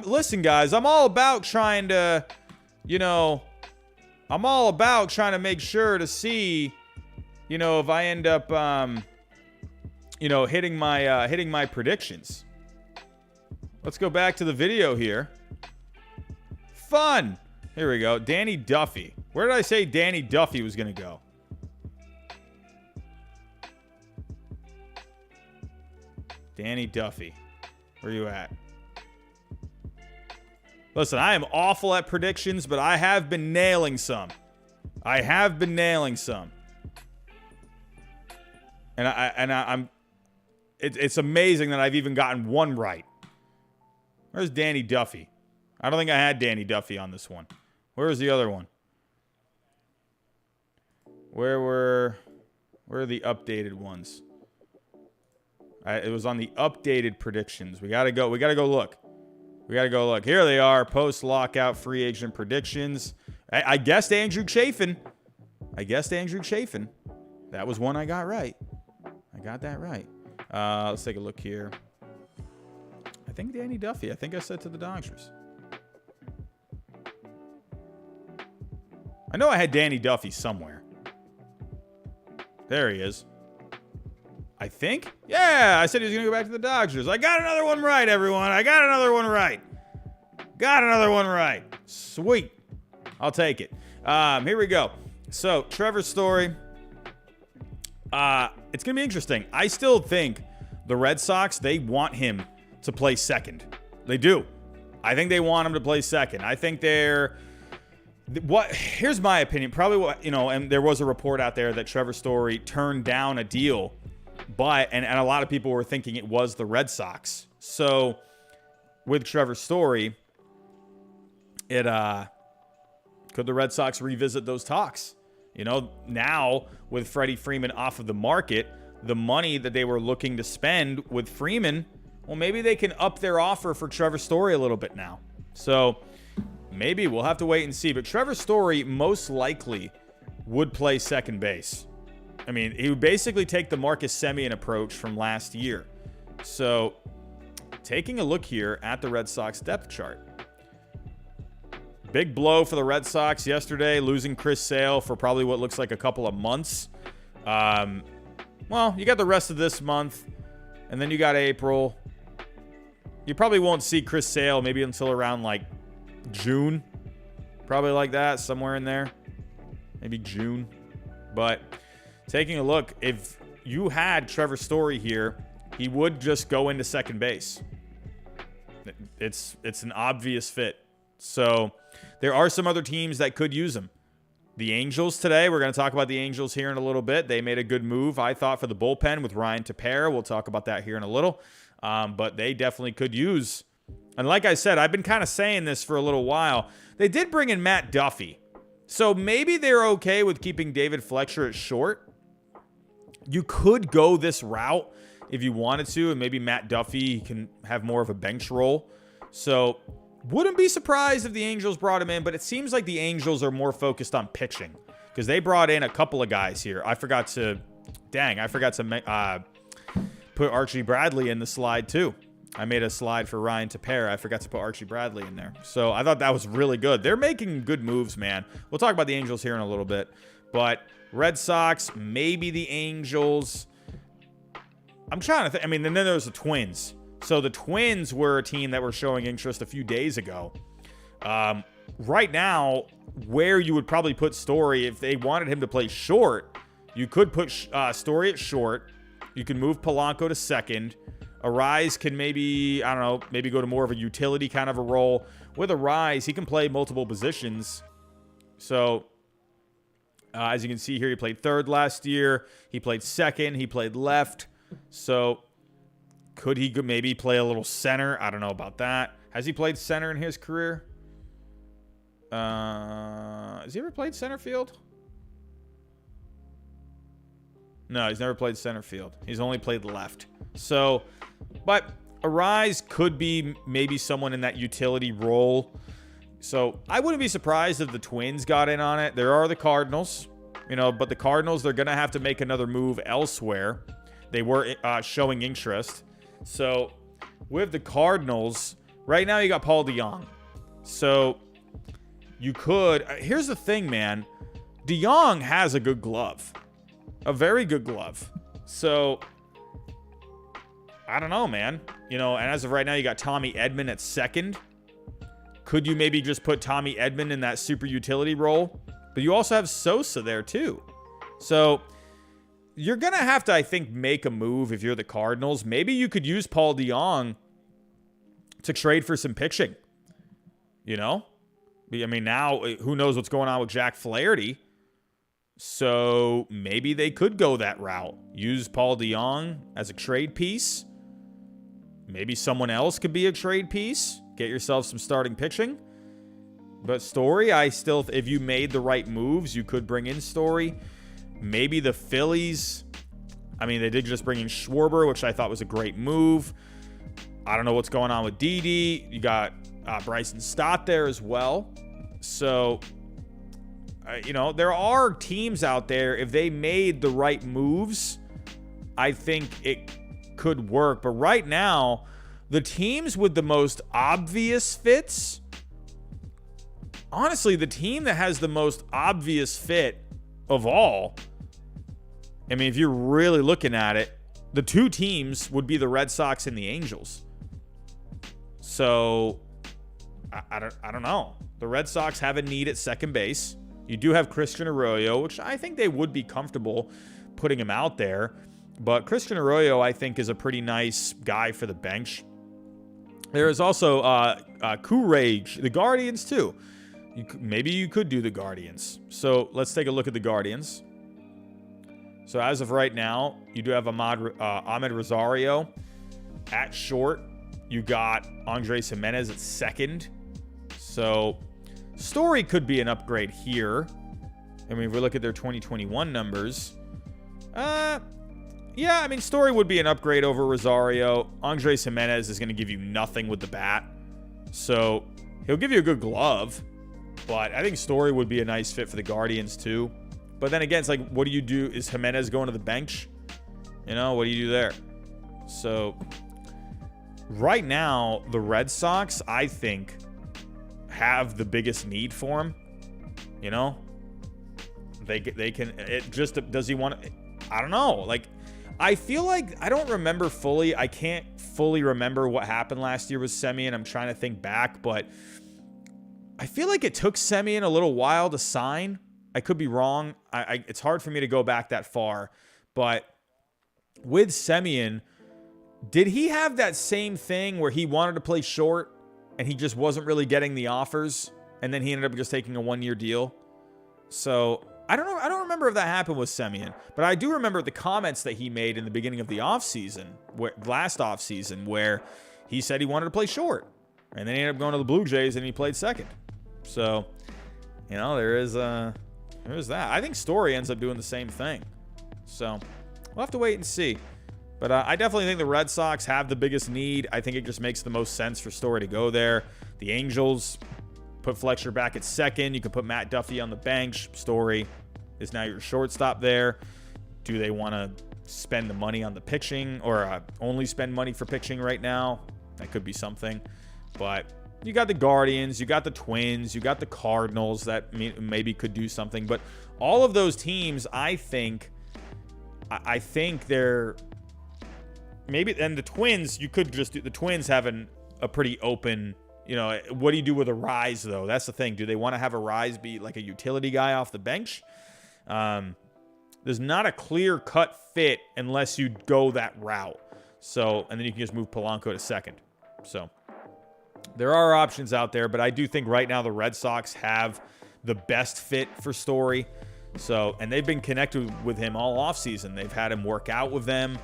Listen, guys, I'm all about trying to, I'm all about trying to make sure to see, if I end up, hitting my predictions. Let's go back to the video here. Fun. Here we go. Danny Duffy. Where did I say Danny Duffy was going to go? Danny Duffy. Where are you at? Listen, I am awful at predictions, but I have been nailing some. And it's amazing that I've even gotten one right. Where's Danny Duffy? I don't think I had Danny Duffy on this one. Where was the other one? Where are the updated ones? It was on the updated predictions. We gotta go look. Here they are. Post-lockout free agent predictions. I guessed Andrew Chafin. That was one I got right. I got that right. Let's take a look here. I think Danny Duffy. I think I said to the Dodgers. I know I had Danny Duffy somewhere. There he is. I think? Yeah, I said he was going to go back to the Dodgers. I got another one right, everyone. I got another one right. Sweet. I'll take it. Here we go. So, Trevor Story. It's going to be interesting. I still think the Red Sox, they want him to play second. They do. I think they want him to play second. I think here's my opinion. Probably and there was a report out there that Trevor Story turned down a deal, and a lot of people were thinking it was the Red Sox. So with Trevor Story, could the Red Sox revisit those talks? Now with Freddie Freeman off of the market, the money that they were looking to spend with Freeman, well, maybe they can up their offer for Trevor Story a little bit now. So maybe we'll have to wait and see. But Trevor Story most likely would play second base. I mean, he would basically take the Marcus Semien approach from last year. So taking a look here at the Red Sox depth chart. Big blow for the Red Sox yesterday, losing Chris Sale for probably what looks like a couple of months. Well, you got the rest of this month, and then you got April. You probably won't see Chris Sale maybe until around like June. Probably like that, somewhere in there. Maybe June. But taking a look, if you had Trevor Story here, he would just go into second base. It's an obvious fit. So there are some other teams that could use him. The Angels today, we're going to talk about the Angels here in a little bit. They made a good move, I thought, for the bullpen with Ryan Tepera. We'll talk about that here in a little. But they definitely could use. And like I said, I've been kind of saying this for a little while. They did bring in Matt Duffy. So maybe they're okay with keeping David Fletcher at short. You could go this route if you wanted to, and maybe Matt Duffy can have more of a bench role. So wouldn't be surprised if the Angels brought him in, but it seems like the Angels are more focused on pitching because they brought in a couple of guys here. I forgot to put Archie Bradley in the slide too. I made a slide for Ryan Tepera. I forgot to put Archie Bradley in there. So I thought that was really good. They're making good moves, man. We'll talk about the Angels here in a little bit. But Red Sox, maybe the Angels. I'm trying to think. I mean, and then there's the Twins. So the Twins were a team that were showing interest a few days ago. Right now, where you would probably put Story, if they wanted him to play short, you could put Story at short. You can move Polanco to second. Arise can maybe, I don't know, maybe go to more of a utility kind of a role. With Arise, he can play multiple positions. So, as you can see here, he played third last year. He played second. He played left. So, could he maybe play a little center? I don't know about that. Has he played center in his career? Has he ever played center field? No, he's never played center field. He's only played left. So, but Arise could be maybe someone in that utility role. So, I wouldn't be surprised if the Twins got in on it. There are the Cardinals, but the Cardinals, they're going to have to make another move elsewhere. They were showing interest. So, with the Cardinals, right now you got Paul DeJong. So, you could... here's the thing, man. DeJong has a good glove. A very good glove. So, I don't know, man. And as of right now, you got Tommy Edman at second. Could you maybe just put Tommy Edman in that super utility role? But you also have Sosa there, too. So, you're going to have to, I think, make a move if you're the Cardinals. Maybe you could use Paul DeJong to trade for some pitching. I mean, now, who knows what's going on with Jack Flaherty. So maybe they could go that route. Use Paul DeJong as a trade piece. Maybe someone else could be a trade piece. Get yourself some starting pitching. But Story, if you made the right moves, you could bring in Story. Maybe the Phillies. I mean, they did just bring in Schwarber, which I thought was a great move. I don't know what's going on with Didi. You got Bryson Stott there as well. So... there are teams out there, if they made the right moves, I think it could work. But right now, the teams with the most obvious fits, honestly, the team that has the most obvious fit of all, I mean, if you're really looking at it, the two teams would be the Red Sox and the Angels. So, I don't know. The Red Sox have a need at second base. You do have Christian Arroyo, which I think they would be comfortable putting him out there. But Christian Arroyo, I think, is a pretty nice guy for the bench. There is also Courage, the Guardians, too. Maybe you could do the Guardians. So let's take a look at the Guardians. So as of right now, you do have Ahmed Rosario at short. You got Andres Jimenez at second. So... Story could be an upgrade here. I mean, if we look at their 2021 numbers. Yeah, I mean, Story would be an upgrade over Rosario. Andres Jimenez is going to give you nothing with the bat. So, he'll give you a good glove. But I think Story would be a nice fit for the Guardians, too. But then again, it's like, what do you do? Is Jimenez going to the bench? What do you do there? So, right now, the Red Sox, I think... have the biggest need for him. They can. It just, does he want to? I don't know. Like, I feel like I don't remember fully. I can't fully remember what happened last year with Semien. I'm trying to think back, but I feel like it took Semien a little while to sign. I could be wrong. It's hard for me to go back that far, but with Semien, did he have that same thing where he wanted to play short? And he just wasn't really getting the offers. And then he ended up just taking a one-year deal. So, I don't know. I don't remember if that happened with Semien. But I do remember the comments that he made in the beginning of the offseason. Last offseason. Where he said he wanted to play short. And then he ended up going to the Blue Jays and he played second. So, there is that. I think Story ends up doing the same thing. So, we'll have to wait and see. But I definitely think the Red Sox have the biggest need. I think it just makes the most sense for Story to go there. The Angels, put Fletcher back at second. You can put Matt Duffy on the bench. Story is now your shortstop there. Do they want to spend the money on the pitching or only spend money for pitching right now? That could be something. But you got the Guardians, you got the Twins, you got the Cardinals that maybe could do something. But all of those teams, I think they're maybe. And the Twins, you could just do the Twins having a pretty open. What do you do with a Rise though? That's the thing. Do they want to have a Rise be like a utility guy off the bench? There's not a clear-cut fit unless you go that route. So, and then you can just move Polanco to second. So, there are options out there, but I do think right now the Red Sox have the best fit for Story. So, and they've been connected with him all offseason. They've had him work out with them.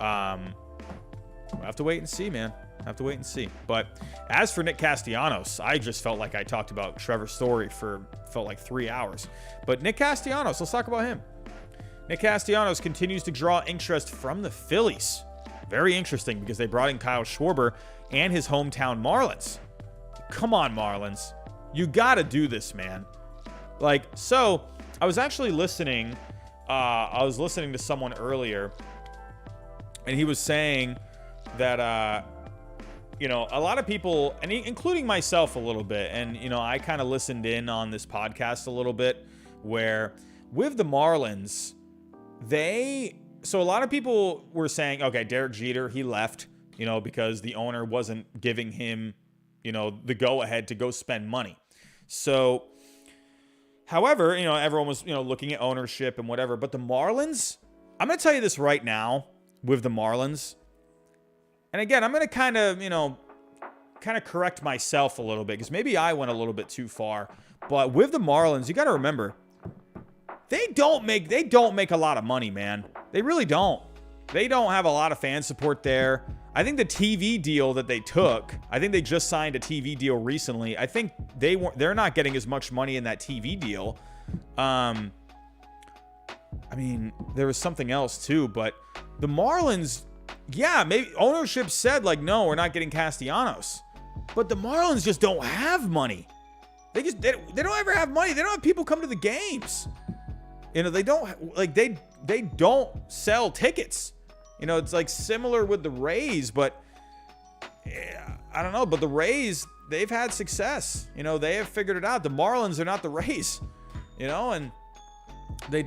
We'll have to wait and see, man. Have to wait and see. But as for Nick Castellanos, I just felt like I talked about Trevor Story felt like 3 hours. But Nick Castellanos, let's talk about him. Nick Castellanos continues to draw interest from the Phillies. Very interesting because they brought in Kyle Schwarber and his hometown Marlins. Come on, Marlins. You got to do this, man. So I was actually listening. I was listening to someone earlier, and he was saying that, a lot of people, and including myself a little bit, and, I kind of listened in on this podcast a little bit, where with the Marlins, so a lot of people were saying, okay, Derek Jeter, he left, because the owner wasn't giving him, the go-ahead to go spend money. So, however, everyone was, looking at ownership and whatever, but the Marlins, I'm going to tell you this right now with the Marlins, and again, I'm going to kind of correct myself a little bit because maybe I went a little bit too far, but with the Marlins, you got to remember, they don't make a lot of money, man. They really don't. They don't have a lot of fan support there. I think the TV deal that they took, I think they just signed a TV deal recently. I think they're not getting as much money in that TV deal. There was something else too, but the Marlins, yeah, maybe ownership said no, we're not getting Castellanos. But the Marlins just don't have money. They don't ever have money. They don't have people come to the games. They don't they don't sell tickets. It's similar with the Rays, but I don't know. But the Rays, they've had success. They have figured it out. The Marlins are not the Rays. And they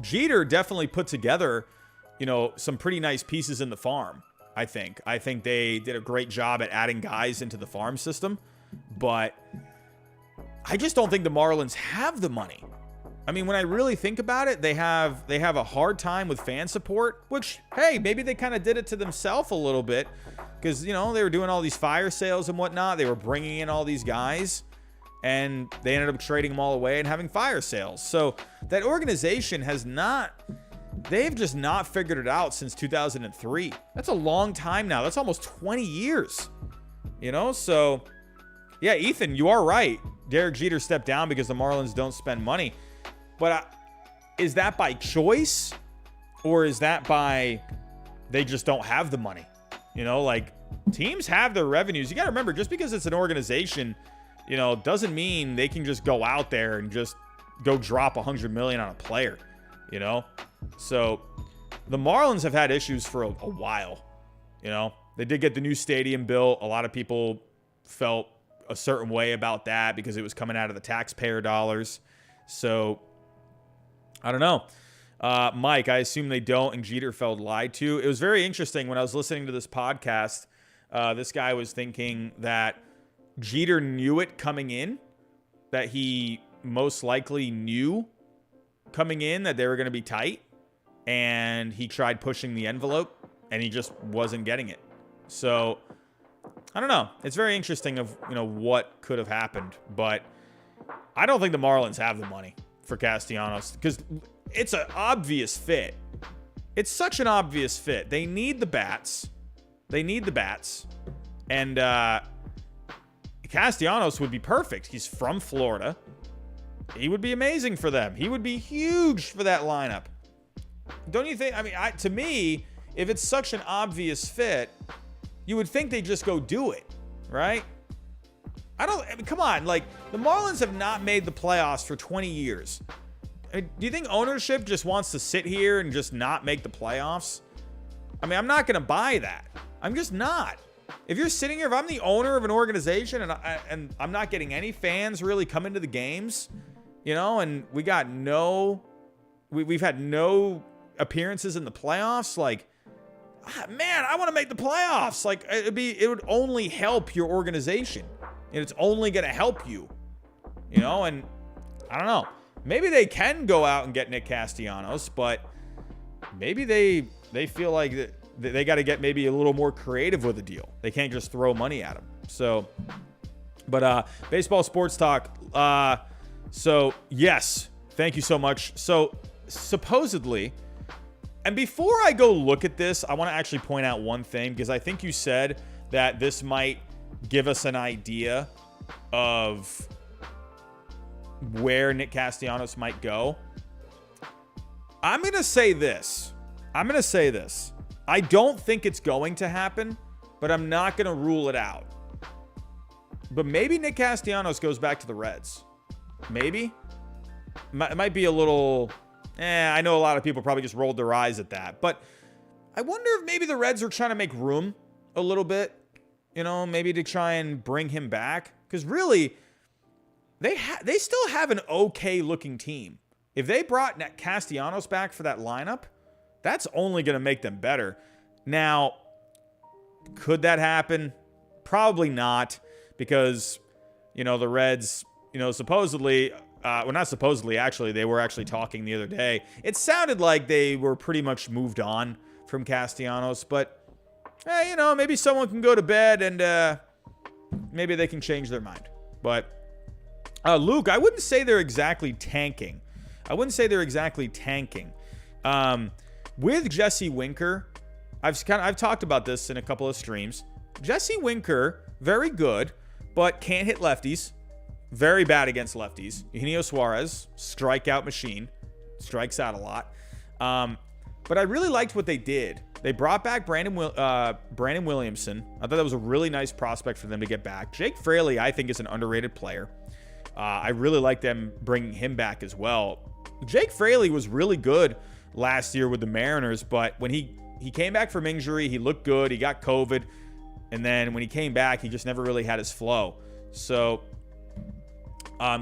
Jeter definitely put together, some pretty nice pieces in the farm. I think they did a great job at adding guys into the farm system, but I just don't think the Marlins have the money. When I really think about it, they have a hard time with fan support, which, hey, maybe they kind of did it to themselves a little bit because, they were doing all these fire sales and whatnot. They were bringing in all these guys and they ended up trading them all away and having fire sales. So that organization they've just not figured it out since 2003. That's a long time now. That's almost 20 years, So yeah, Ethan, you are right. Derek Jeter stepped down because the Marlins don't spend money. But is that by choice or is that by they just don't have the money? Teams have their revenues. You got to remember, just because it's an organization, doesn't mean they can just go out there and just go drop $100 million on a player, So the Marlins have had issues for a while, They did get the new stadium built. A lot of people felt a certain way about that because it was coming out of the taxpayer dollars. So I don't know. Mike, I assume they don't, and Jeter felt lied to. It was very interesting when I was listening to this podcast. This guy was thinking that Jeter knew it coming in, that he most likely knew coming in that they were going to be tight, and he tried pushing the envelope, and he just wasn't getting it. So I don't know. It's very interesting of what could have happened, but I don't think the Marlins have the money for Castellanos because it's an obvious fit. It's such an obvious fit. They need the bats. And Castellanos would be perfect. He's from Florida. He would be amazing for them. He would be huge for that lineup. Don't you think? To me, if it's such an obvious fit, you would think they just go do it, right? Come on, the Marlins have not made the playoffs for 20 years. Do you think ownership just wants to sit here and just not make the playoffs? I'm not going to buy that. I'm just not. If you're sitting here, if I'm the owner of an organization and I'm not getting any fans really coming to the games, you know, and we've had no appearances in the playoffs, like, man, I want to make the playoffs. Like, it would only help your organization, and it's only going to help you, you know. And I don't know, maybe they can go out and get Nick Castellanos, but maybe they feel like that they got to get maybe a little more creative with the deal. They can't just throw money at him. So, but baseball sports talk. So yes, thank you so much. So supposedly, and before I go look at this, I want to actually point out one thing, because I think you said that this might give us an idea of where Nick Castellanos might go. I'm going to say this. I don't think it's going to happen, but I'm not going to rule it out. But maybe Nick Castellanos goes back to the Reds. Maybe. It might be a little... I know a lot of people probably just rolled their eyes at that. But I wonder if maybe the Reds are trying to make room a little bit. You know, maybe to try and bring him back. Because really, they still have an okay-looking team. If they brought Castellanos back for that lineup, that's only going to make them better. Now, could that happen? Probably not, because, you know, the Reds, you know, supposedly, well, not supposedly, actually, they were actually talking the other day. It sounded like they were pretty much moved on from Castellanos, but, you know, maybe someone can go to bed and maybe they can change their mind. But, Luke, I wouldn't say they're exactly tanking. With Jesse Winker, I've talked about this in a couple of streams. Jesse Winker, very good, but can't hit lefties. Very bad against lefties. Eugenio Suarez, strikeout machine. Strikes out a lot. But I really liked what they did. They brought back Brandon Williamson. I thought that was a really nice prospect for them to get back. Jake Fraley, I think, is an underrated player. I really like them bringing him back as well. Jake Fraley was really good last year with the Mariners, but when he came back from injury, he looked good. He got COVID, and then when he came back, he just never really had his flow. So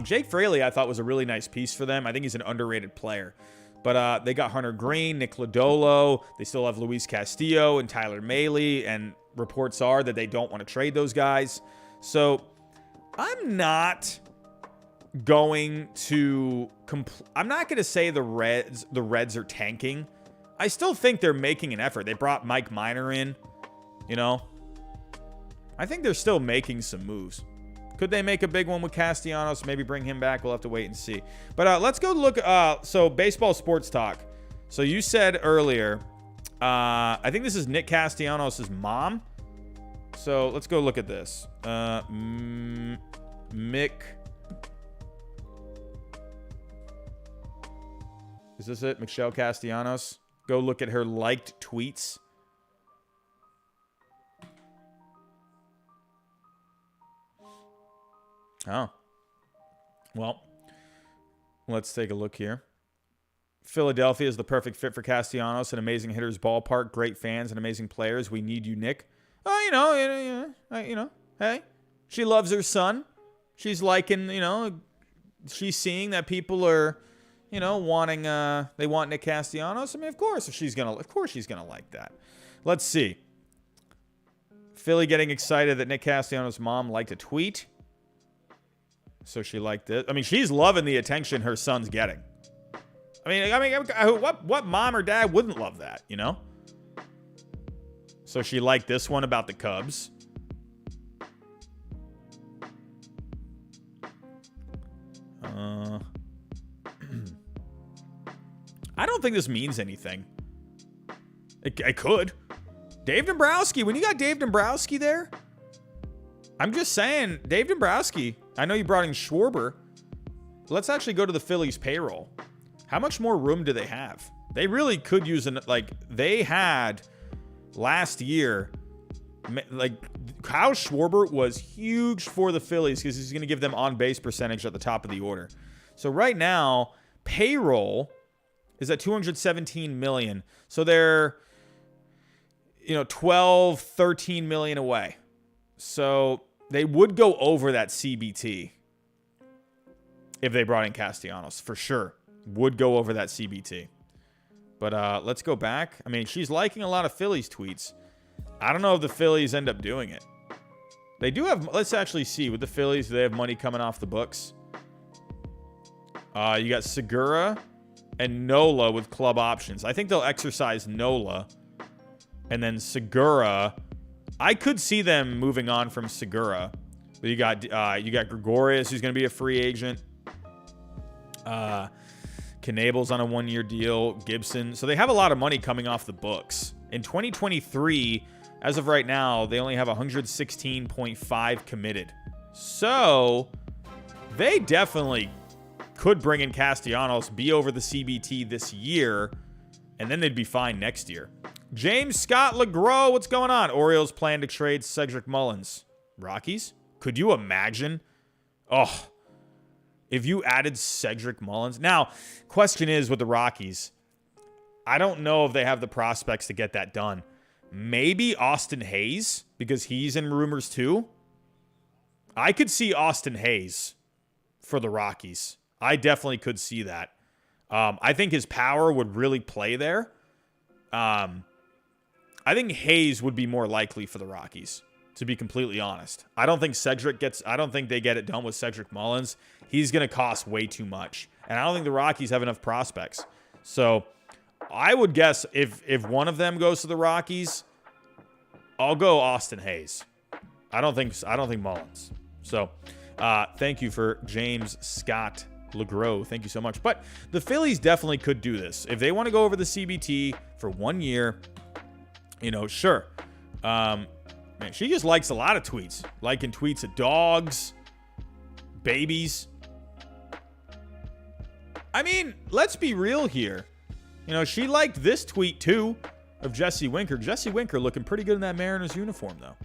Jake Fraley, I thought, was a really nice piece for them. I think he's an underrated player. But they got Hunter Green, Nick Lodolo. They still have Luis Castillo and Tyler Mahle, and reports are that they don't want to trade those guys. So I'm not going to say the Reds are tanking. I still think they're making an effort. They brought Mike Minor in, you know. I think they're still making some moves. Could they make a big one with Castellanos? Maybe bring him back. We'll have to wait and see. But let's go look. So baseball sports talk. So you said earlier, I think this is Nick Castellanos' mom. So let's go look at this. Mick. Is this it? Michelle Castellanos. Go look at her liked tweets. Oh. Well, let's take a look here. Philadelphia is the perfect fit for Castellanos. An amazing hitter's ballpark. Great fans and amazing players. We need you, Nick. Oh, you know, hey. She loves her son. She's liking, you know, she's seeing that people are, you know, wanting, they want Nick Castellanos. I mean, of course she's gonna like that. Let's see. Philly getting excited that Nick Castellanos' mom liked a tweet. So she liked it. I mean, she's loving the attention her son's getting. I mean, what mom or dad wouldn't love that, you know? So she liked this one about the Cubs. I don't think this means anything. It could. Dave Dombrowski. When you got Dave Dombrowski there, I'm just saying, Dave Dombrowski. I know you brought in Schwarber. Let's actually go to the Phillies payroll. How much more room do they have? They really could use they had last year, like Kyle Schwarber was huge for the Phillies because he's going to give them on-base percentage at the top of the order. So right now, payroll is at $217 million. So 12, 13 million away. So they would go over that CBT if they brought in Castellanos, for sure. Would go over that CBT. But let's go back. I mean, she's liking a lot of Phillies tweets. I don't know if the Phillies end up doing it. They do have, let's actually see. With the Phillies, do they have money coming off the books? You got Segura and Nola with club options. I think they'll exercise Nola. And then Segura, I could see them moving on from Segura. But you got Gregorius, who's going to be a free agent. Knable's on a one-year deal. Gibson. So they have a lot of money coming off the books. In 2023, as of right now, they only have 116.5 committed. So they definitely could bring in Castianos, be over the CBT this year, and then they'd be fine next year. James Scott LeGros, what's going on? Orioles plan to trade Cedric Mullins. Rockies? Could you imagine? Oh, if you added Cedric Mullins. Now, question is with the Rockies, I don't know if they have the prospects to get that done. Maybe Austin Hayes, because he's in rumors too. I could see Austin Hayes for the Rockies. I definitely could see that. I think his power would really play there. I think Hayes would be more likely for the Rockies, to be completely honest. I don't think they get it done with Cedric Mullins. He's going to cost way too much. And I don't think the Rockies have enough prospects. So I would guess if one of them goes to the Rockies, I'll go Austin Hayes. I don't think Mullins. So thank you for James Scott LeGros. Thank you so much. But the Phillies definitely could do this. If they want to go over the CBT for 1 year, sure. Man, she just likes a lot of tweets. Liking tweets of dogs, babies. I mean, let's be real here. She liked this tweet too of Jesse Winker. Jesse Winker looking pretty good in that Mariners uniform, though.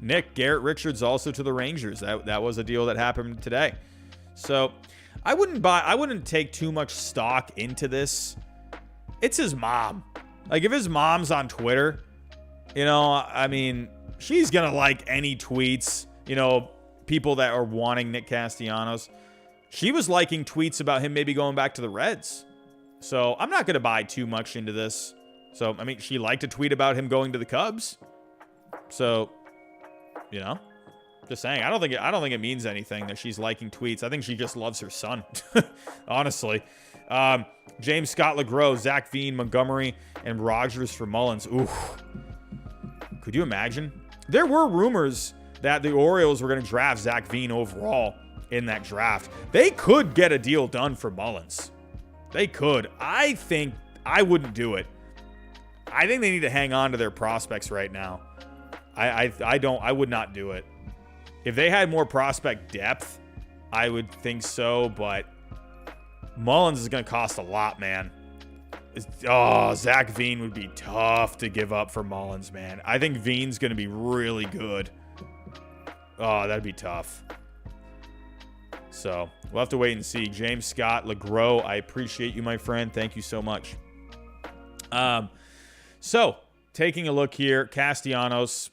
Nick, Garrett Richards also to the Rangers. That was a deal that happened today. So I wouldn't take too much stock into this. It's his mom. Like, if his mom's on Twitter, she's going to like any tweets, people that are wanting Nick Castellanos. She was liking tweets about him maybe going back to the Reds. So I'm not going to buy too much into this. So, she liked a tweet about him going to the Cubs. So, just saying, I don't think it means anything that she's liking tweets. I think she just loves her son, honestly. James Scott LeGros, Zach Veen, Montgomery, and Rogers for Mullins. Ooh. Could you imagine? There were rumors that the Orioles were going to draft Zach Veen overall in that draft. They could get a deal done for Mullins. They could. I think I wouldn't do it. I think they need to hang on to their prospects right now. I would not do it. If they had more prospect depth, I would think so, but Mullins is going to cost a lot, man. Zach Veen would be tough to give up for Mullins, man. I think Veen's going to be really good. Oh, that'd be tough. So we'll have to wait and see. James Scott LeGros, I appreciate you, my friend. Thank you so much. So taking a look here, Castianos,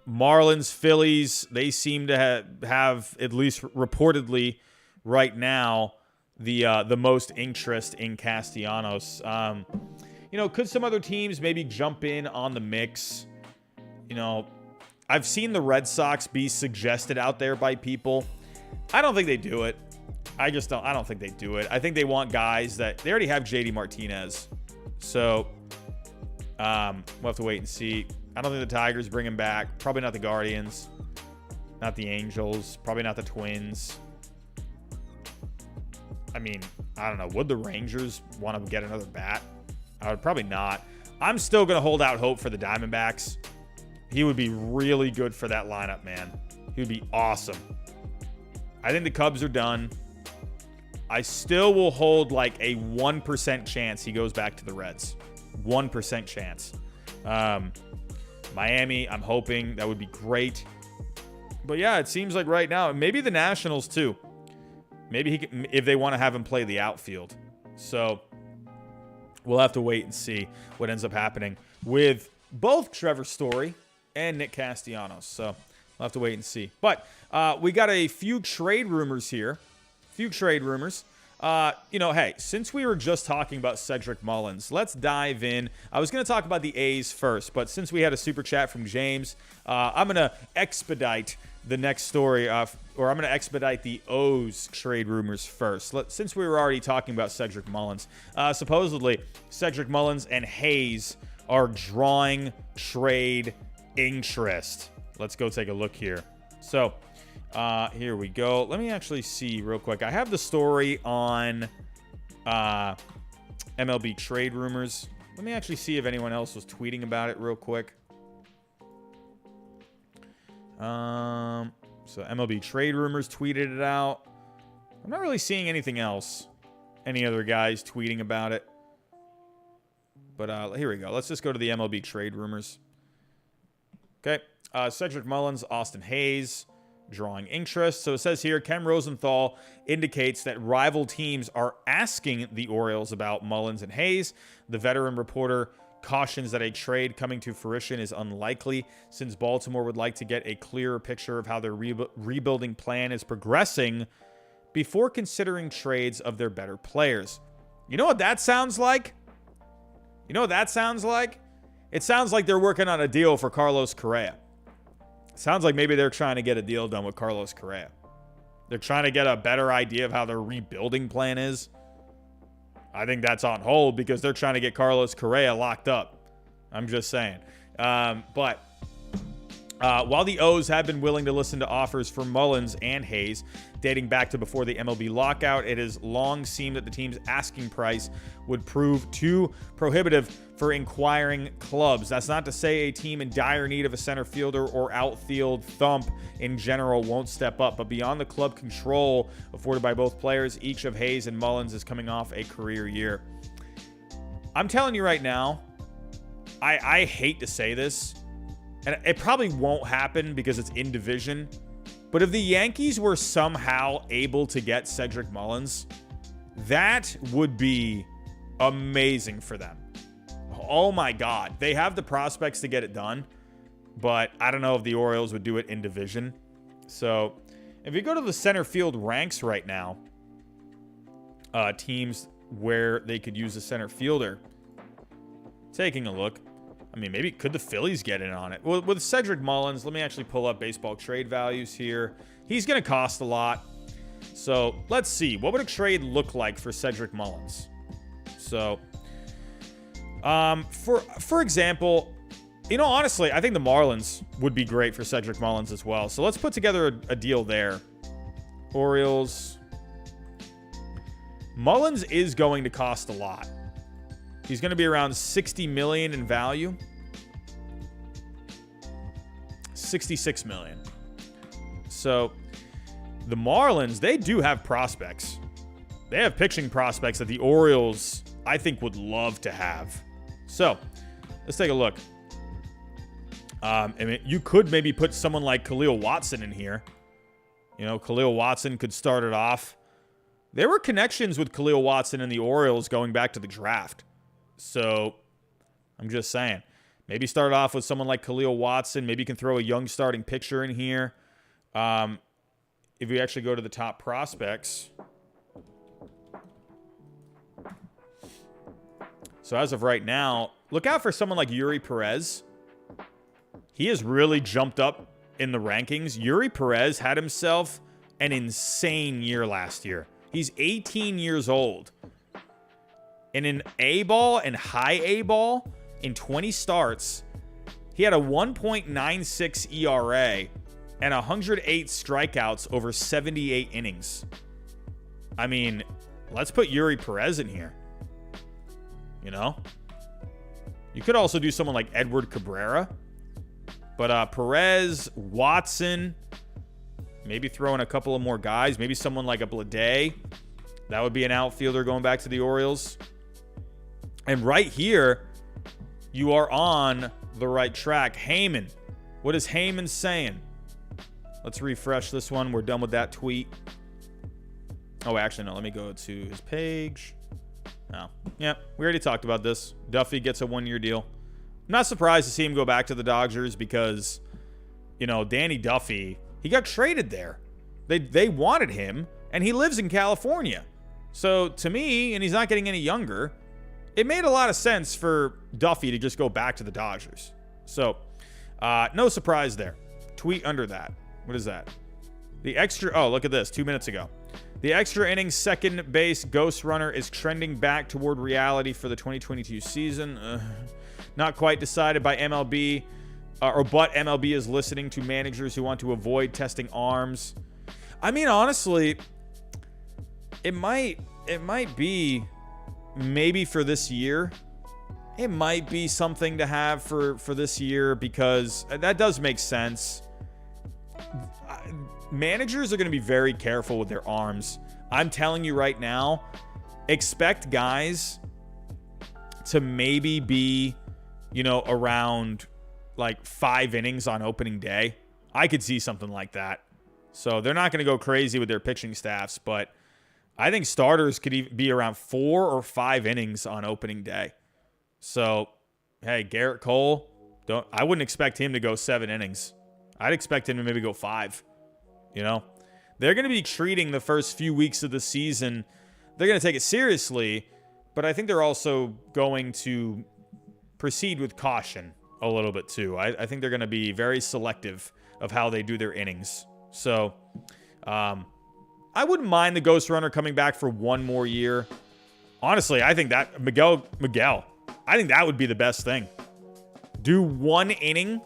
Marlins, Phillies, they seem to have at least reportedly right now the most interest in Castellanos. Could some other teams maybe jump in on the mix? I've seen the Red Sox be suggested out there by people. I don't think they do it. I don't think they do it. I think they want guys that they already have JD Martinez. So we'll have to wait and see. I don't think the Tigers bring him back. Probably not the Guardians. Not the Angels. Probably not the Twins. I don't know. Would the Rangers want to get another bat? I would probably not. I'm still going to hold out hope for the Diamondbacks. He would be really good for that lineup, man. He would be awesome. I think the Cubs are done. I still will hold like a 1% chance he goes back to the Reds. 1% chance. Miami, I'm hoping that would be great. But yeah, it seems like right now, maybe the Nationals too. Maybe he can, if they want to have him play the outfield. So we'll have to wait and see what ends up happening with both Trevor Story and Nick Castellanos. So we'll have to wait and see. But we got a few trade rumors here. Hey, since we were just talking about Cedric Mullins, let's dive in. I was going to talk about the A's first, but since we had a super chat from James, I'm going to expedite the next story, or I'm going to expedite the O's trade rumors first. Since we were already talking about Cedric Mullins, supposedly Cedric Mullins and Hayes are drawing trade interest. Let's go take a look here. So here we go. Let me actually see real quick. I have the story on MLB trade rumors. Let me actually see if anyone else was tweeting about it real quick. So MLB trade rumors tweeted it out. I'm not really seeing anything else. Any other guys tweeting about it. But here we go. Let's just go to the MLB trade rumors. Okay. Cedric Mullins, Austin Hayes, drawing interest. So it says here, Ken Rosenthal indicates that rival teams are asking the Orioles about Mullins and Hayes. The veteran reporter cautions that a trade coming to fruition is unlikely, since Baltimore would like to get a clearer picture of how their rebuilding plan is progressing before considering trades of their better players. You know what that sounds like? It sounds like they're working on a deal for Carlos Correa. Sounds like maybe they're trying to get a deal done with Carlos Correa. They're trying to get a better idea of how their rebuilding plan is. I think that's on hold because they're trying to get Carlos Correa locked up. I'm just saying. But while the O's have been willing to listen to offers for Mullins and Hayes dating back to before the MLB lockout, it has long seemed that the team's asking price would prove too prohibitive for inquiring clubs. That's not to say a team in dire need of a center fielder or outfield thump in general won't step up, but beyond the club control afforded by both players, each of Hayes and Mullins is coming off a career year. I'm telling you right now, I hate to say this, and it probably won't happen because it's in division, but if the Yankees were somehow able to get Cedric Mullins, that would be amazing for them. Oh my God. They have the prospects to get it done, but I don't know if the Orioles would do it in division. So if you go to the center field ranks right now, teams where they could use a center fielder, taking a look. I mean, maybe could the Phillies get in on it? Well, with Cedric Mullins, let me actually pull up baseball trade values here. He's going to cost a lot. So let's see. What would a trade look like for Cedric Mullins? So, for example, honestly, I think the Marlins would be great for Cedric Mullins as well. So let's put together a deal there. Orioles. Mullins is going to cost a lot. He's going to be around $60 million in value. $66 million. So the Marlins, they do have prospects. They have pitching prospects that the Orioles, I think, would love to have. So let's take a look. I mean, you could maybe put someone like Khalil Watson in here. Khalil Watson could start it off. There were connections with Khalil Watson and the Orioles going back to the draft. So I'm just saying, maybe start off with someone like Khalil Watson. Maybe you can throw a young starting pitcher in here. If we actually go to the top prospects. So as of right now, look out for someone like Yuri Perez. He has really jumped up in the rankings. Yuri Perez had himself an insane year last year. He's 18 years old. And in A-ball and high A-ball, in 20 starts, he had a 1.96 ERA and 108 strikeouts over 78 innings. I mean, let's put Yuri Perez in here. You could also do someone like Edward Cabrera. But Perez, Watson, maybe throw in a couple of more guys. Maybe someone like a Blade. That would be an outfielder going back to the Orioles. And right here, you are on the right track. Heyman. What is Heyman saying? Let's refresh this one. We're done with that tweet. Oh, actually, no. Let me go to his page. Oh, yeah. We already talked about this. Duffy gets a one-year deal. not surprised to see him go back to the Dodgers because, Danny Duffy, he got traded there. They wanted him, and he lives in California. So to me, and he's not getting any younger, it made a lot of sense for Duffy to just go back to the Dodgers. So no surprise there. Tweet under that. What is that? The extra, oh, look at this, 2 minutes ago. The extra innings second base ghost runner is trending back toward reality for the 2022 season. Not quite decided by MLB, but MLB is listening to managers who want to avoid testing arms. I mean, honestly, it might be maybe for this year. It might be something to have for this year because that does make sense. Managers are going to be very careful with their arms. I'm telling you right now, expect guys to maybe be, around like 5 innings on opening day. I could see something like that. So they're not going to go crazy with their pitching staffs, but I think starters could even be around 4 or 5 innings on opening day. So, hey, Garrett Cole, I wouldn't expect him to go 7 innings. I'd expect him to maybe go 5. They're going to be treating the first few weeks of the season. They're going to take it seriously, but I think they're also going to proceed with caution a little bit too. I think they're going to be very selective of how they do their innings. So, I wouldn't mind the ghost runner coming back for one more year. Honestly, I think that Miguel, I think that would be the best thing. Do 1 inning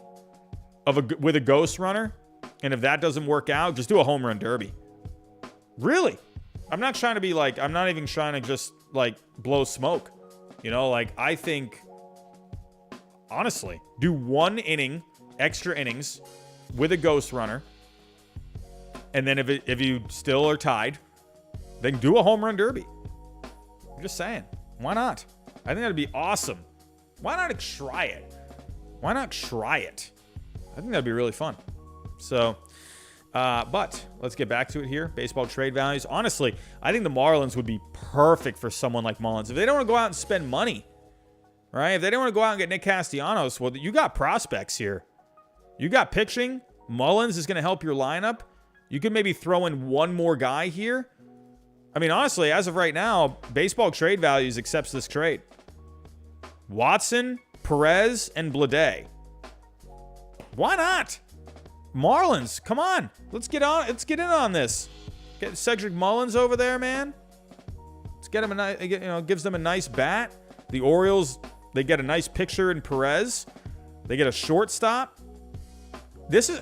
with a ghost runner. And if that doesn't work out, just do a home run derby. Really? I'm not trying to be like, I'm not even trying to just like blow smoke. I think, honestly, do 1 inning, extra innings with a ghost runner. And then if you still are tied, then do a home run derby. I'm just saying. Why not? I think that'd be awesome. Why not try it? I think that'd be really fun. So, but let's get back to it here. Baseball trade values. Honestly, I think the Marlins would be perfect for someone like Mullins. If they don't want to go out and spend money, right? If they don't want to go out and get Nick Castellanos, well, you got prospects here. You got pitching. Mullins is going to help your lineup. You could maybe throw in one more guy here. I mean, honestly, as of right now, baseball trade values accepts this trade. Watson, Perez, and Blade. Why not? Marlins, come on. Let's get in on this. Get Cedric Mullins over there, man. Let's get him gives them a nice bat. The Orioles, they get a nice picture in Perez. They get a shortstop.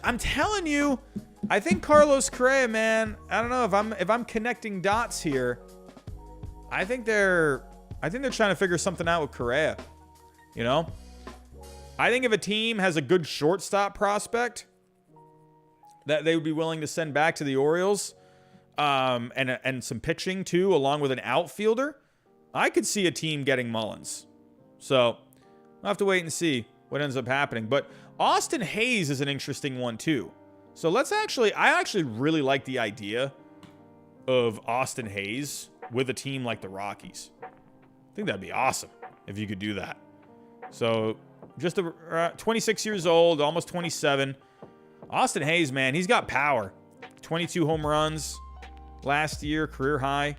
I'm telling you, I think Carlos Correa, man, I don't know if I'm connecting dots here. I think they're trying to figure something out with Correa. I think if a team has a good shortstop prospect that they would be willing to send back to the Orioles, and some pitching too, along with an outfielder, I could see a team getting Mullins. So we'll have to wait and see what ends up happening. But Austin Hayes is an interesting one too. So I actually really like the idea of Austin Hayes with a team like the Rockies. I think that'd be awesome if you could do that. So just 26 years old, almost 27. Austin Hayes, man, he's got power. 22 home runs last year, career high.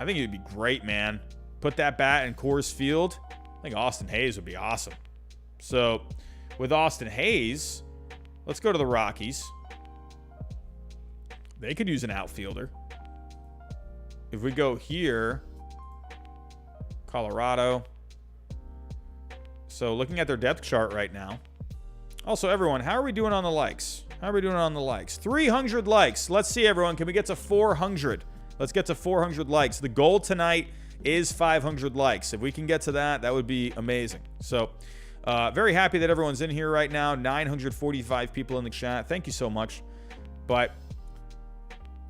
I think it'd be great, man. Put that bat in Coors Field. I think Austin Hayes would be awesome. So with Austin Hayes, let's go to the Rockies. They could use an outfielder. If we go here, Colorado. So looking at their depth chart right now. Also, everyone, how are we doing on the likes? 300 likes. Let's see, everyone. Can we get to 400? Let's get to 400 likes. The goal tonight is 500 likes. If we can get to that, that would be amazing. So, very happy that everyone's in here right now. 945 people in the chat. Thank you so much. But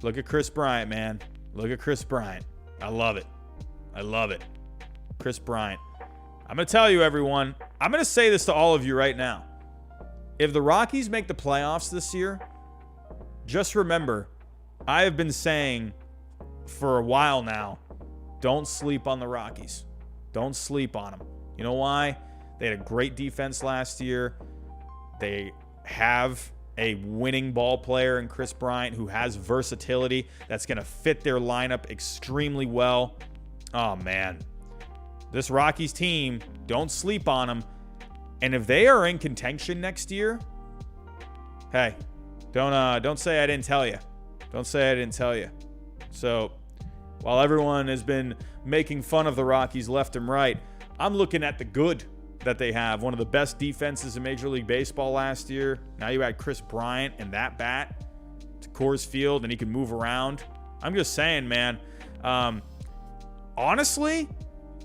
look at Chris Bryant, man. Look at Chris Bryant. I love it. Chris Bryant. I'm going to tell you, everyone. I'm going to say this to all of you right now. If the Rockies make the playoffs this year, just remember, I have been saying for a while now, don't sleep on the Rockies. Don't sleep on them. You know why? They had a great defense last year. They have a winning ball player in Kris Bryant who has versatility that's going to fit their lineup extremely well. Oh, man. This Rockies team, don't sleep on them. And if they are in contention next year, hey, don't say I didn't tell you. Don't say I didn't tell you. So, while everyone has been making fun of the Rockies left and right, I'm looking at the good that they have. One of the best defenses in Major League Baseball last year. Now you add Kris Bryant and that bat to Coors Field, and he can move around. I'm just saying, man. Honestly,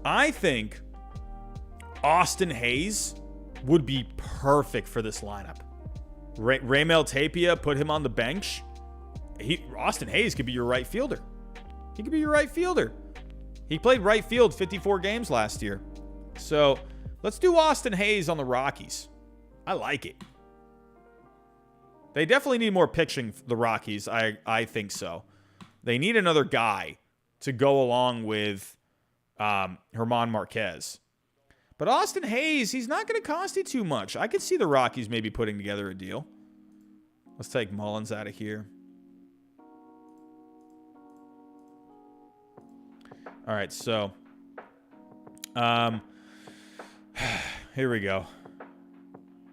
I think Austin Hayes would be perfect for this lineup. Raimel Tapia, put him on the bench. Austin Hayes could be your right fielder. He could be your right fielder. He played right field 54 games last year. So let's do Austin Hayes on the Rockies. I like it. They definitely need more pitching, the Rockies. I think so. They need another guy to go along with German Marquez. But Austin Hayes, he's not going to cost you too much. I could see the Rockies maybe putting together a deal. Let's take Mullins out of here. All right, so here we go.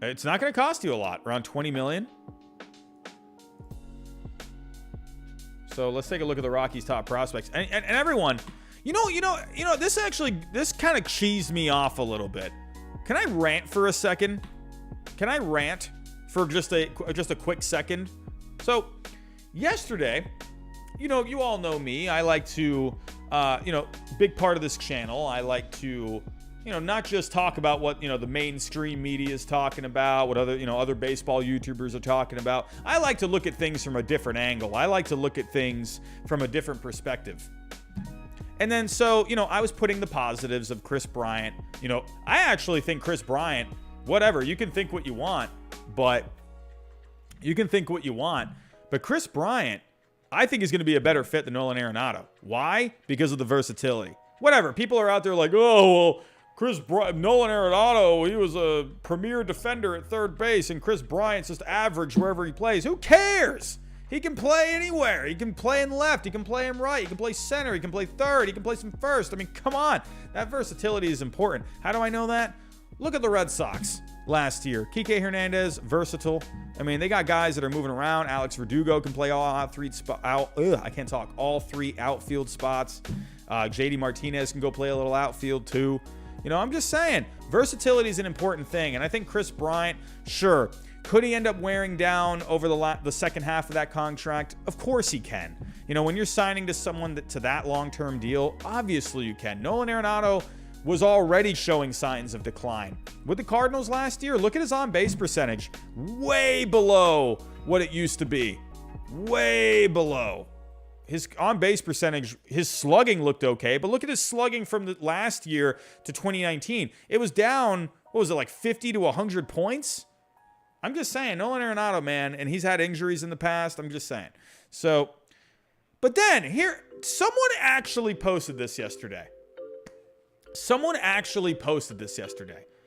It's not going to cost you a lot, around $20 million. So let's take a look at the Rockies' top prospects. And everyone, you know, this kind of cheesed me off a little bit. Can I rant for a second? Can I rant for just a quick second? So yesterday, you all know me. I like to, big part of this channel. I like to, not just talk about what, the mainstream media is talking about, what other baseball YouTubers are talking about. I like to look at things from a different angle. I like to look at things from a different perspective. And then, so, I was putting the positives of Kris Bryant. I actually think Kris Bryant, whatever, you can think what you want, but Kris Bryant, I think is going to be a better fit than Nolan Arenado. Why? Because of the versatility. Whatever. People are out there like, oh, well, Nolan Arenado, he was a premier defender at third base, and Kris Bryant's just average wherever he plays. Who cares? He can play anywhere. He can play in left. He can play in right. He can play center. He can play third. He can play some first. I mean, come on. That versatility is important. How do I know that? Look at the Red Sox last year. Kike Hernandez, versatile. I mean, they got guys that are moving around. Alex Verdugo can play all three outfield spots. JD Martinez can go play a little outfield too. I'm just saying, versatility is an important thing. And I think Kris Bryant, sure, could he end up wearing down over the second half of that contract? Of course he can. When you're signing to someone to that long-term deal, obviously you can. Nolan Arenado was already showing signs of decline. With the Cardinals last year, look at his on-base percentage. Way below what it used to be. Way below. His on-base percentage, his slugging looked okay, but look at his slugging from the last year to 2019. It was down, 50 to 100 points? I'm just saying, Nolan Arenado, man, and he's had injuries in the past. I'm just saying. So, but then, here, someone actually posted this yesterday.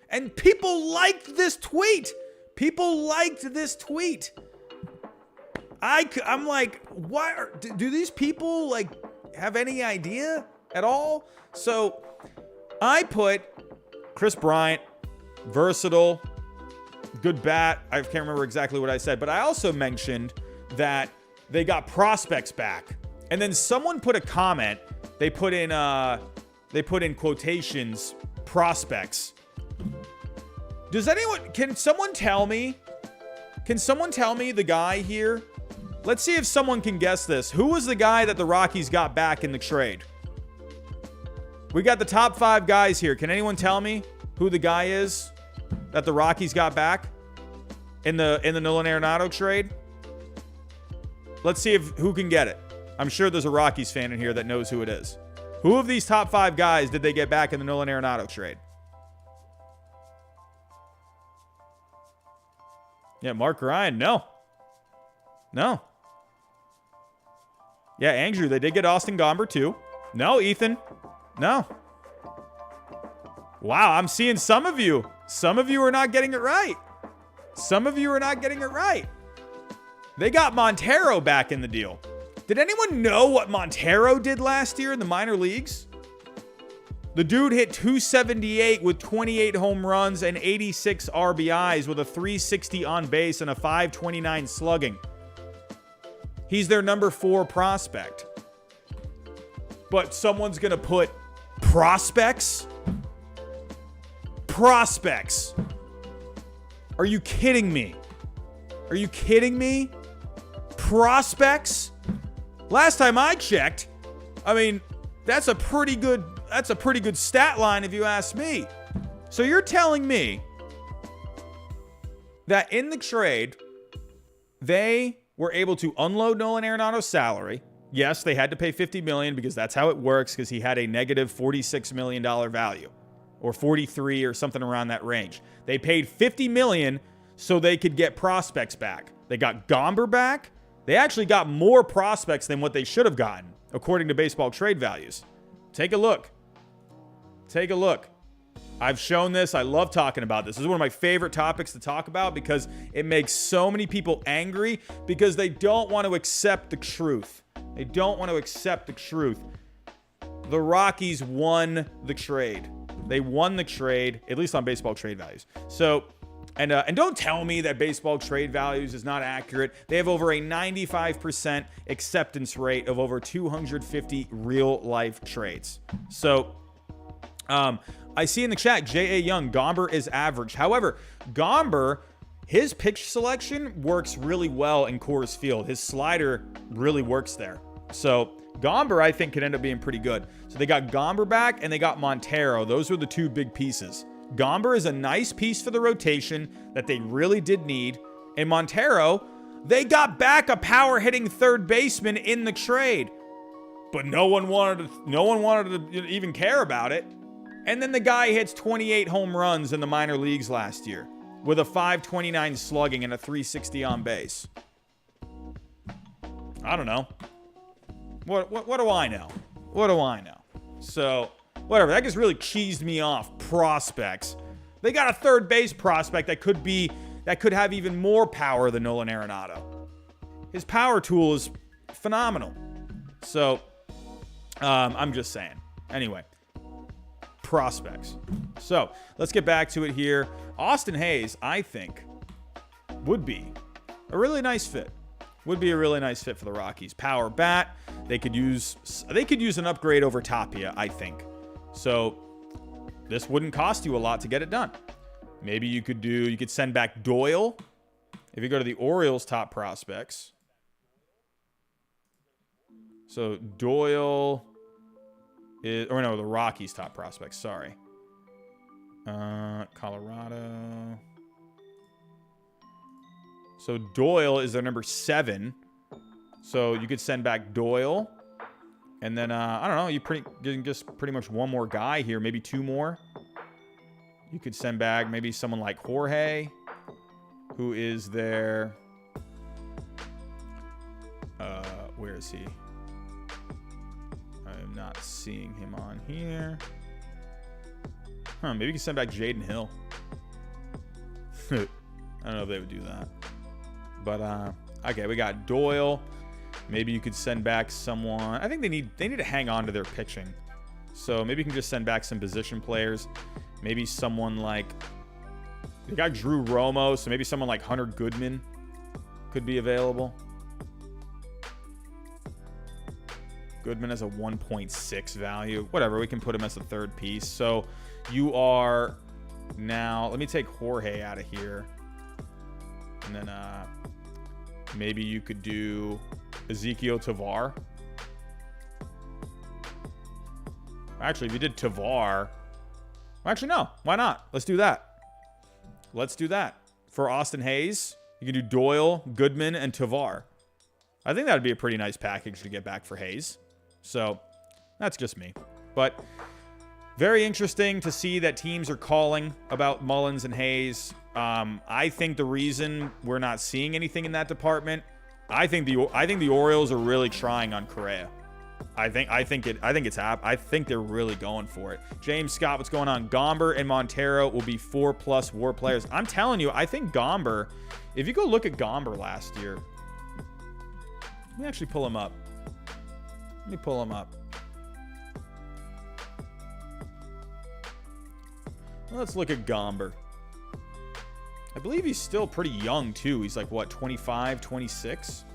And people liked this tweet. I'm like, what? Do these people, have any idea at all? So, I put Kris Bryant, versatile, good bat. I can't remember exactly what I said, but I also mentioned that they got prospects back. And then someone put a comment. They put in quotations, prospects. Can someone tell me the guy here? Let's see if someone can guess this. Who was the guy that the Rockies got back in the trade? We got the top 5 guys here. Can anyone tell me who the guy is that the Rockies got back in the Nolan Arenado trade? Let's see who can get it. I'm sure there's a Rockies fan in here that knows who it is. Who of these top 5 guys did they get back in the Nolan Arenado trade? Yeah, Mark Ryan. No. Yeah, Andrew, they did get Austin Gomber too. No, Ethan. No. Wow, I'm seeing some of you Some of you are not getting it right. Some of you are not getting it right. They got Montero back in the deal. Did anyone know what Montero did last year in the minor leagues? The dude hit 278 with 28 home runs and 86 RBIs with a 360 on base and a 529 slugging. He's their number 4 prospect. But someone's going to put prospects? Prospects. Are you kidding me? Are you kidding me? Prospects? Last time I checked, I mean, that's a pretty good stat line if you ask me. So you're telling me that in the trade, they were able to unload Nolan Arenado's salary. Yes, they had to pay $50 million because that's how it works, because he had a negative $46 million value, or 43 or something around that range. They paid $50 million so they could get prospects back. They got Gomber back. They actually got more prospects than what they should have gotten, according to baseball trade values. Take a look. Take a look. I've shown this. I love talking about this. This is one of my favorite topics to talk about because it makes so many people angry because they don't want to accept the truth. They don't want to accept the truth. The Rockies won the trade. They won the trade, at least on baseball trade values. So, and don't tell me that baseball trade values is not accurate. They have over a 95% acceptance rate of over 250 real-life trades. So, I see in the chat, J.A. Young, Gomber is average. However, Gomber, his pitch selection works really well in Coors Field. His slider really works there. So Gomber, I think, could end up being pretty good. So they got Gomber back and they got Montero. Those were the 2 big pieces. Gomber is a nice piece for the rotation that they really did need. And Montero, they got back a power hitting third baseman in the trade. But no one wanted to even care about it. And then the guy hits 28 home runs in the minor leagues last year with a 529 slugging and a 360 on base. I don't know. What do I know? What do I know? So, whatever. That just really cheesed me off. Prospects. They got a third base prospect that could have even more power than Nolan Arenado. His power tool is phenomenal. So, I'm just saying. Anyway. Prospects. So, let's get back to it here. Austin Hayes, I think, would be a really nice fit. Would be a really nice fit for the Rockies. Power bat. They could use an upgrade over Tapia, I think. So, this wouldn't cost you a lot to get it done. Maybe you could send back Doyle. If you go to the Orioles top prospects. So, Doyle the Rockies top prospects, sorry. Colorado. So Doyle is their number 7. So you could send back Doyle. And then, I don't know, you can just pretty much one more guy here, maybe 2 more. You could send back maybe someone like Jorge, who is their, where is he? I'm not seeing him on here. Maybe you can send back Jaden Hill. I don't know if they would do that. But, okay, we got Doyle. Maybe you could send back someone. I think they need to hang on to their pitching. So maybe you can just send back some position players. Maybe someone like, they got Drew Romo, so maybe someone like Hunter Goodman could be available. Goodman has a 1.6 value. Whatever, we can put him as a third piece. So you are now, let me take Jorge out of here. And then maybe you could do Ezequiel Tovar. Actually, if you did Tovar, actually, no. Why not? Let's do that. Let's do that. For Austin Hayes, you can do Doyle, Goodman, and Tovar. I think that would be a pretty nice package to get back for Hayes. So, that's just me. But very interesting to see that teams are calling about Mullins and Hayes. I think the reason we're not seeing anything in that department, I think the Orioles are really trying on Correa. I think they're really going for it. James Scott, what's going on? Gomber and Montero will be 4+ WAR players. I'm telling you, I think Gomber, if you go look at Gomber last year, let me actually pull him up. Let's look at Gomber. I believe he's still pretty young too. He's like what, 25, 26?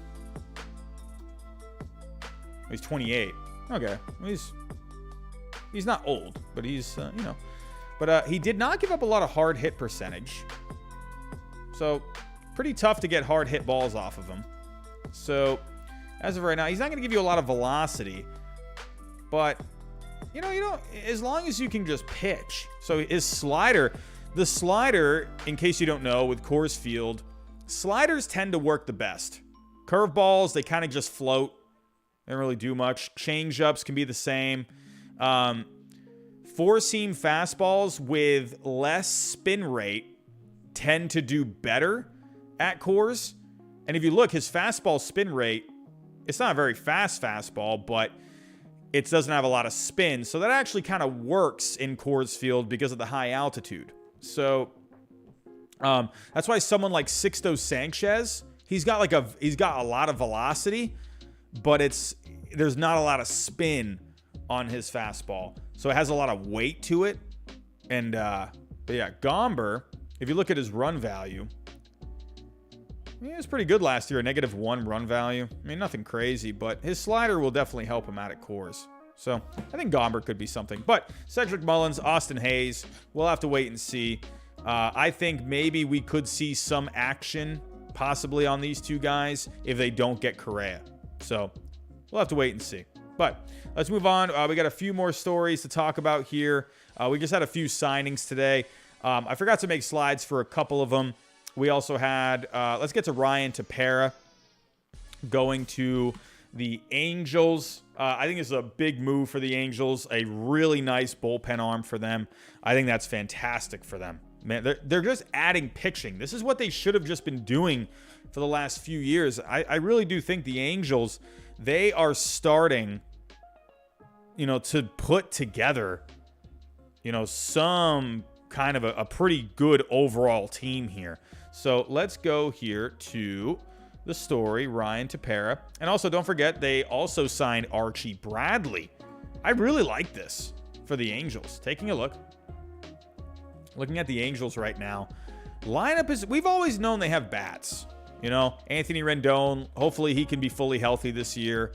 He's 28. Okay, he's not old, but he's But he did not give up a lot of hard hit percentage, so pretty tough to get hard hit balls off of him. So as of right now, he's not going to give you a lot of velocity, but you know, as long as you can just pitch. So his slider, the slider, in case you don't know, with Coors Field, sliders tend to work the best. Curveballs, they kind of just float. They don't really do much. Change-ups can be the same. Four-seam fastballs with less spin rate tend to do better at Coors. And if you look, his fastball spin rate, it's not a very fast fastball, but it doesn't have a lot of spin. So that actually kind of works in Coors Field because of the high altitude. So that's why someone like Sixto Sanchez, he's got a lot of velocity, but there's not a lot of spin on his fastball. So it has a lot of weight to it. And but yeah, Gomber, if you look at his run value, he was pretty good last year, a -1 run value. I mean, nothing crazy, but his slider will definitely help him out at Coors. So I think Gomber could be something. But Cedric Mullins, Austin Hayes, we'll have to wait and see. I think maybe we could see some action possibly on these two guys if they don't get Correa. So we'll have to wait and see. But let's move on. We got a few more stories to talk about here. We just had a few signings today. I forgot to make slides for a couple of them. We also had, let's get to Ryan Tepera going to the Angels. I think this is a big move for the Angels. A really nice bullpen arm for them. I think that's fantastic for them. Man, they're just adding pitching. This is what they should have just been doing for the last few years. I really do think the Angels, they are starting, to put together, some kind of a pretty good overall team here. So let's go here to the story, Ryan Tepera. And also, don't forget, they also signed Archie Bradley. I really like this for the Angels. Taking a look. Looking at the Angels right now. Lineup is, we've always known they have bats. Anthony Rendon, hopefully he can be fully healthy this year.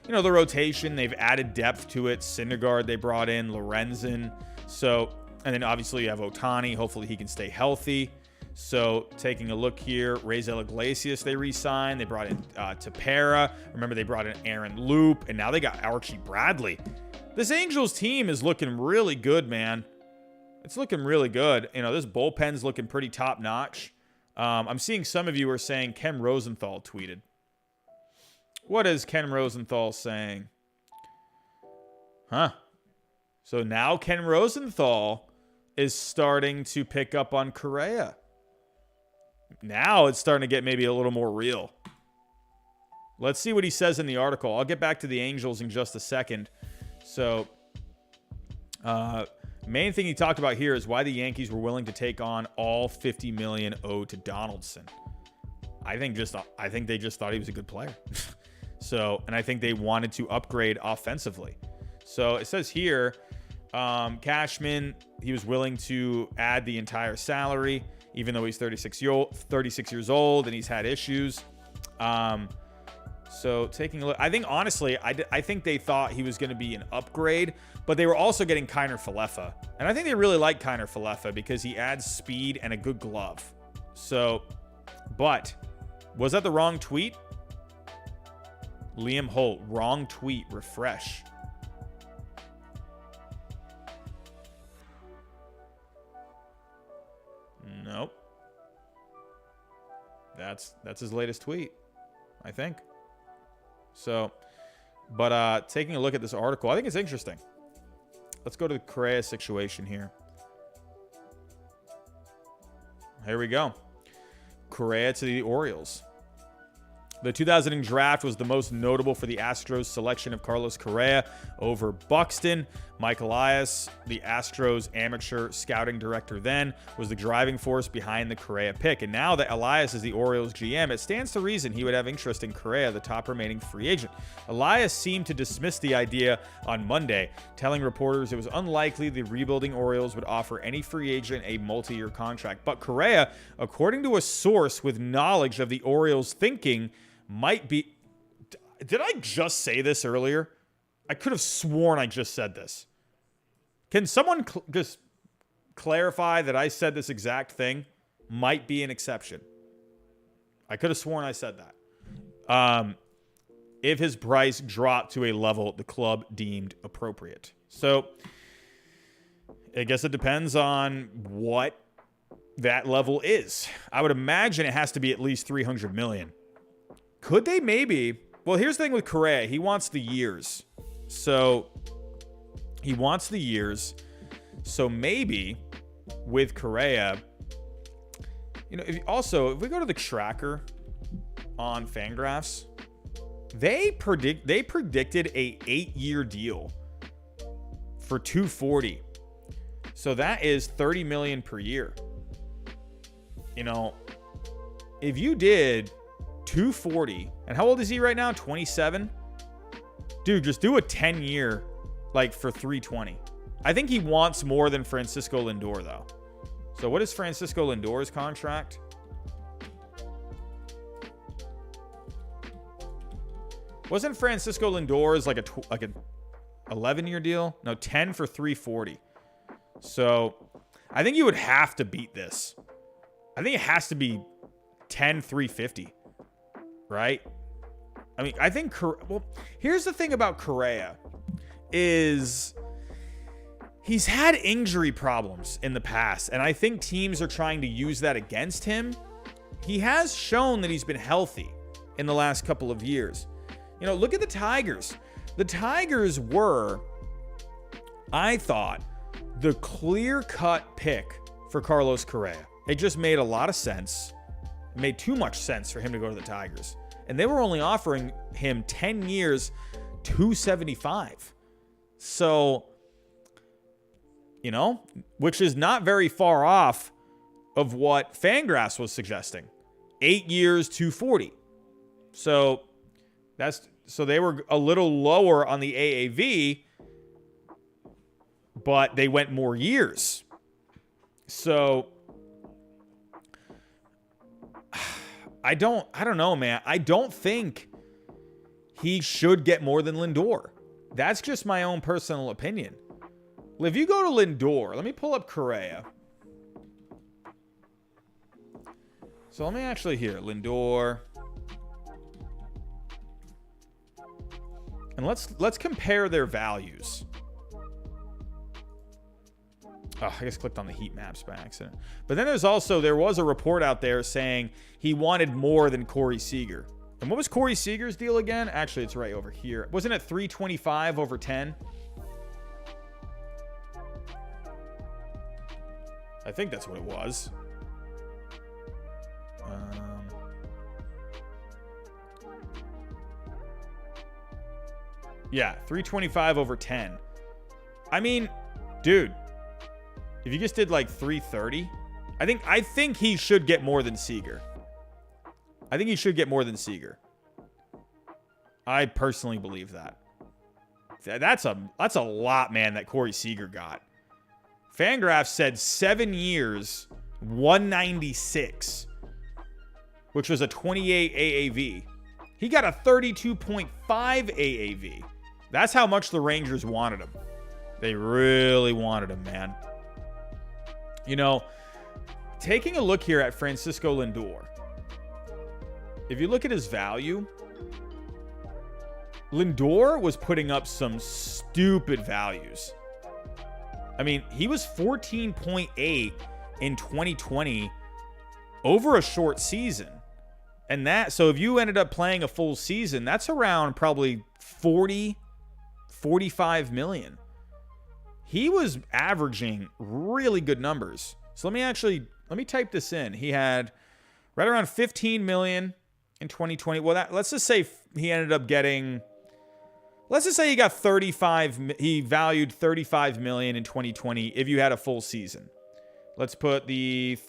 The rotation, they've added depth to it. Syndergaard, they brought in. Lorenzen. So, and then obviously you have Ohtani. Hopefully he can stay healthy. So, taking a look here, Raisel Iglesias they re-signed. They brought in Tepera. Remember, they brought in Aaron Loop. And now they got Archie Bradley. This Angels team is looking really good, man. It's looking really good. This bullpen's looking pretty top-notch. I'm seeing some of you are saying Ken Rosenthal tweeted. What is Ken Rosenthal saying? Huh. So now Ken Rosenthal is starting to pick up on Correa. Now it's starting to get maybe a little more real. Let's see what he says in the article. I'll get back to the Angels in just a second. So, main thing he talked about here is why the Yankees were willing to take on all $50 million owed to Donaldson. I think they just thought he was a good player. And I think they wanted to upgrade offensively. So it says here, Cashman, he was willing to add the entire salary, even though he's 36 years old and he's had issues. So taking a look, I think honestly, I think they thought he was going to be an upgrade, but they were also getting Kiner Falefa. And I think they really like Kiner Falefa because he adds speed and a good glove. So, but was that the wrong tweet? Liam Holt, wrong tweet, refresh. Nope. That's his latest tweet, I think. So, but taking a look at this article, I think it's interesting. Let's go to the Correa situation here. Here we go. Correa to the Orioles. The 2000 draft was the most notable for the Astros' selection of Carlos Correa over Buxton. Mike Elias, the Astros amateur scouting director then, was the driving force behind the Correa pick. And now that Elias is the Orioles GM, it stands to reason he would have interest in Correa, the top remaining free agent. Elias seemed to dismiss the idea on Monday, telling reporters it was unlikely the rebuilding Orioles would offer any free agent a multi-year contract. But Correa, according to a source with knowledge of the Orioles' thinking, might be... Did I just say this earlier? I could have sworn I just said this. Can someone just clarify that I said this exact thing? Might be an exception. I could have sworn I said that. If his price dropped to a level the club deemed appropriate. So, I guess it depends on what that level is. I would imagine it has to be at least $300 million. Could they maybe... Well, here's the thing with Correa. He wants the years. So, he wants the years. So, maybe with Correa... You know, if we go to the tracker on Fangraphs, they predicted a 8-year deal for $240. So, that is $30 million per year. You know, if you did... $240, and how old is he right now? 27. Dude, just do a 10-year, like, for $320. I think he wants more than Francisco Lindor, though. So what is Francisco Lindor's contract? Wasn't Francisco Lindor's like a 11-year deal? No, 10 for $340. So I think you would have to beat this. I think it has to be 10 $350. Right? I mean, I think... Well, here's the thing about Correa is he's had injury problems in the past, and I think teams are trying to use that against him. He has shown that he's been healthy in the last couple of years. You know, look at the Tigers. The Tigers were, I thought, the clear-cut pick for Carlos Correa. It just made a lot of sense. It made too much sense for him to go to the Tigers. And they were only offering him 10 years, $275. So, you know, which is not very far off of what Fangraphs was suggesting. 8 years, $240. So they were a little lower on the AAV, but they went more years. So I don't know, man. I don't think he should get more than Lindor. That's just my own personal opinion. If you go to Lindor, let me pull up Correa. So let me actually hear Lindor. And let's compare their values. Oh, I just clicked on the heat maps by accident. But then there was a report out there saying he wanted more than Corey Seager. And what was Corey Seager's deal again? Actually, it's right over here. Wasn't it 325 over 10? I think that's what it was. Yeah, 325 over 10. I mean, dude, if you just did like 330, I think he should get more than Seager. I think he should get more than Seager. I personally believe that. That's a lot, man, that Corey Seager got. Fangraphs said 7 years, 196, which was a 28 AAV. He got a 32.5 AAV. That's how much the Rangers wanted him. They really wanted him, man. You know, taking a look here at Francisco Lindor, if you look at his value, Lindor was putting up some stupid values. I mean, he was 14.8 in 2020 over a short season. And so if you ended up playing a full season, that's around probably 45 million. He was averaging really good numbers. So let me type this in. He had right around 15 million in 2020. Well, let's just say he ended up getting, let's just say he got 35, he valued 35 million in 2020 if you had a full season. Let's put the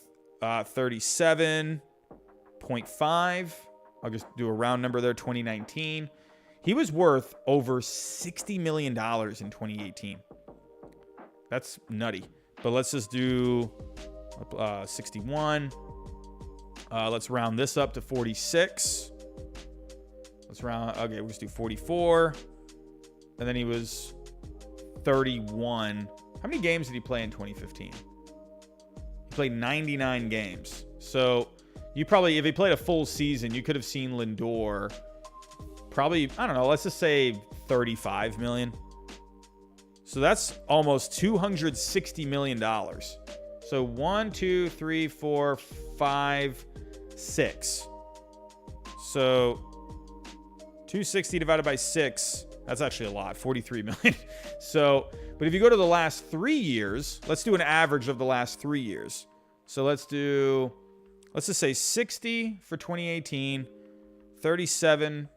37.5. I'll just do a round number there, 2019. He was worth over $60 million in 2018. That's nutty. But let's just do 61. Let's round this up to 46. Okay, we'll just do 44. And then he was 31. How many games did he play in 2015? He played 99 games. So you probably, if he played a full season, you could have seen Lindor probably, I don't know, let's just say 35 million. So that's almost $260 million. So 1, 2, 3, 4, 5, 6. So 260 divided by 6, that's actually a lot, 43 million. So, but if you go to the last 3 years, let's do an average of the last 3 years. So let's just say 60 for 2018, 37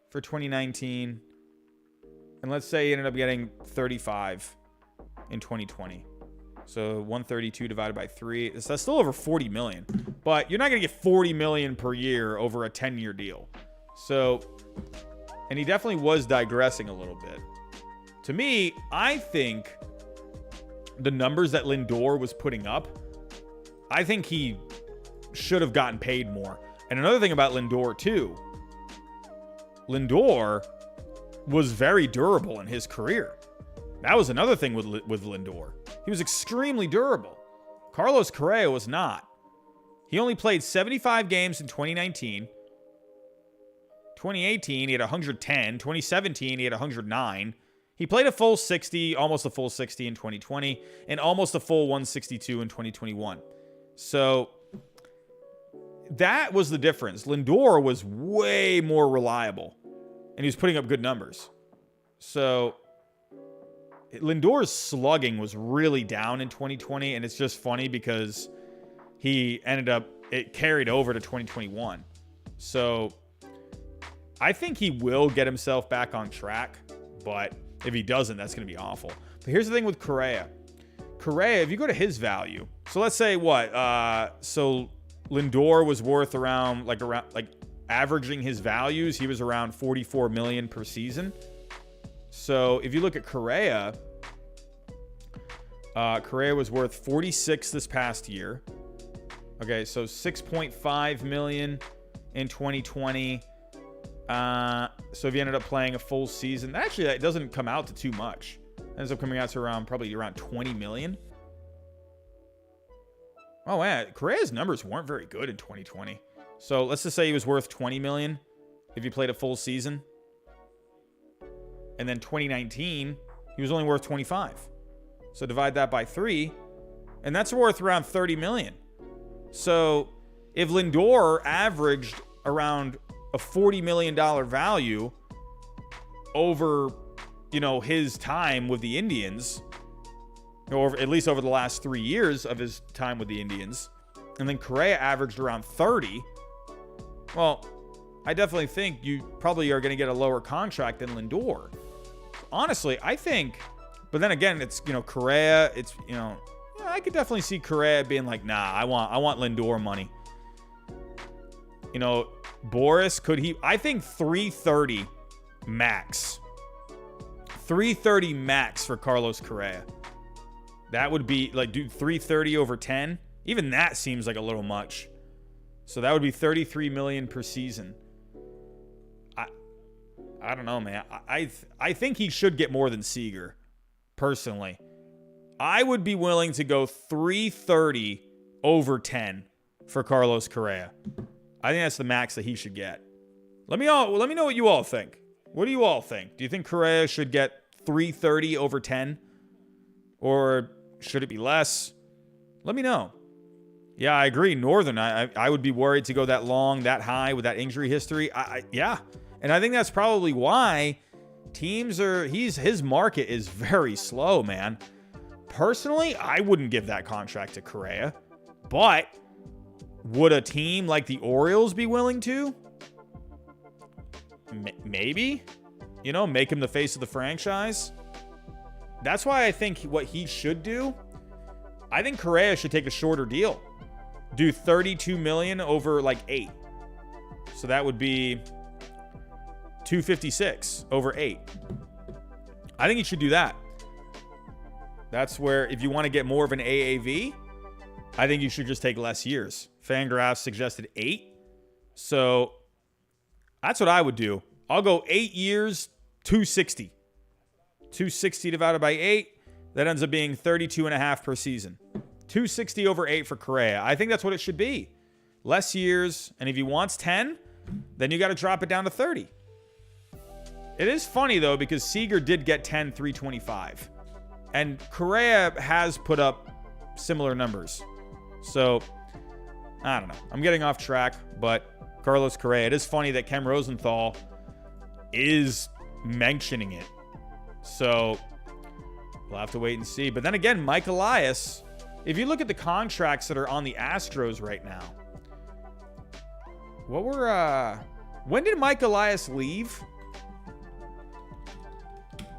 for 2019, and let's say he ended up getting 35 in 2020. So 132 divided by 3, that's still over 40 million. But you're not going to get 40 million per year over a 10-year deal. So, and he definitely was digressing a little bit. To me, I think the numbers that Lindor was putting up, I think he should have gotten paid more. And another thing about Lindor too, Lindor was very durable in his career. That was another thing with Lindor. He was extremely durable. Carlos Correa was not. He only played 75 games in 2019. 2018, he had 110. 2017, he had 109. He played a full 60, almost a full 60 in 2020, and almost a full 162 in 2021. So that was the difference. Lindor was way more reliable, and he was putting up good numbers. So Lindor's slugging was really down in 2020, and it's just funny because it carried over to 2021. So I think he will get himself back on track, but if he doesn't, that's going to be awful. But here's the thing with Correa. Correa, if you go to his value, so let's say so Lindor was worth around averaging his values, he was around 44 million per season. So if you look at Correa, Correa was worth 46 this past year. Okay, so 6.5 million in 2020. So if he ended up playing a full season, actually that doesn't come out to too much. It ends up coming out to probably around 20 million. Oh man, Correa's numbers weren't very good in 2020. So let's just say he was worth 20 million if he played a full season. And then 2019, he was only worth 25. So divide that by 3, and that's worth around 30 million. So if Lindor averaged around a $40 million value over, his time with the Indians, or at least over the last 3 years of his time with the Indians, and then Correa averaged around 30, well, I definitely think you probably are going to get a lower contract than Lindor. Honestly, I think, but then again, it's, Correa, it's, I could definitely see Correa being like, nah, I want Lindor money. Boris, I think 330 max. 330 max for Carlos Correa. That would be dude, 330 over 10. Even that seems like a little much. So that would be 33 million per season. I don't know, man. I think he should get more than Seager, personally. I would be willing to go 330 over 10 for Carlos Correa. I think that's the max that he should get. Let me know what you all think. What do you all think? Do you think Correa should get 330 over 10? Or should it be less? Let me know. Yeah, I agree. Northern, I would be worried to go that long, that high with that injury history. Yeah. And I think that's probably why his market is very slow, man. Personally, I wouldn't give that contract to Correa. But would a team like the Orioles be willing to? maybe, make him the face of the franchise. That's why I think what he should do, I think Correa should take a shorter deal. Do $32 million over like 8. So that would be $256 over 8. I think he should do that. That's where, if you want to get more of an AAV, I think you should just take less years. Fangraphs suggested 8. So that's what I would do. I'll go 8 years, 260. 260 divided by 8. That ends up being 32.5 per season. 260 over 8 for Correa. I think that's what it should be. Less years. And if he wants 10, then you got to drop it down to 30. It is funny, though, because Seager did get 10, 325. And Correa has put up similar numbers. So, I don't know. I'm getting off track, but Carlos Correa. It is funny that Ken Rosenthal is mentioning it. So, we'll have to wait and see. But then again, Mike Elias, if you look at the contracts that are on the Astros right now, when did Mike Elias leave?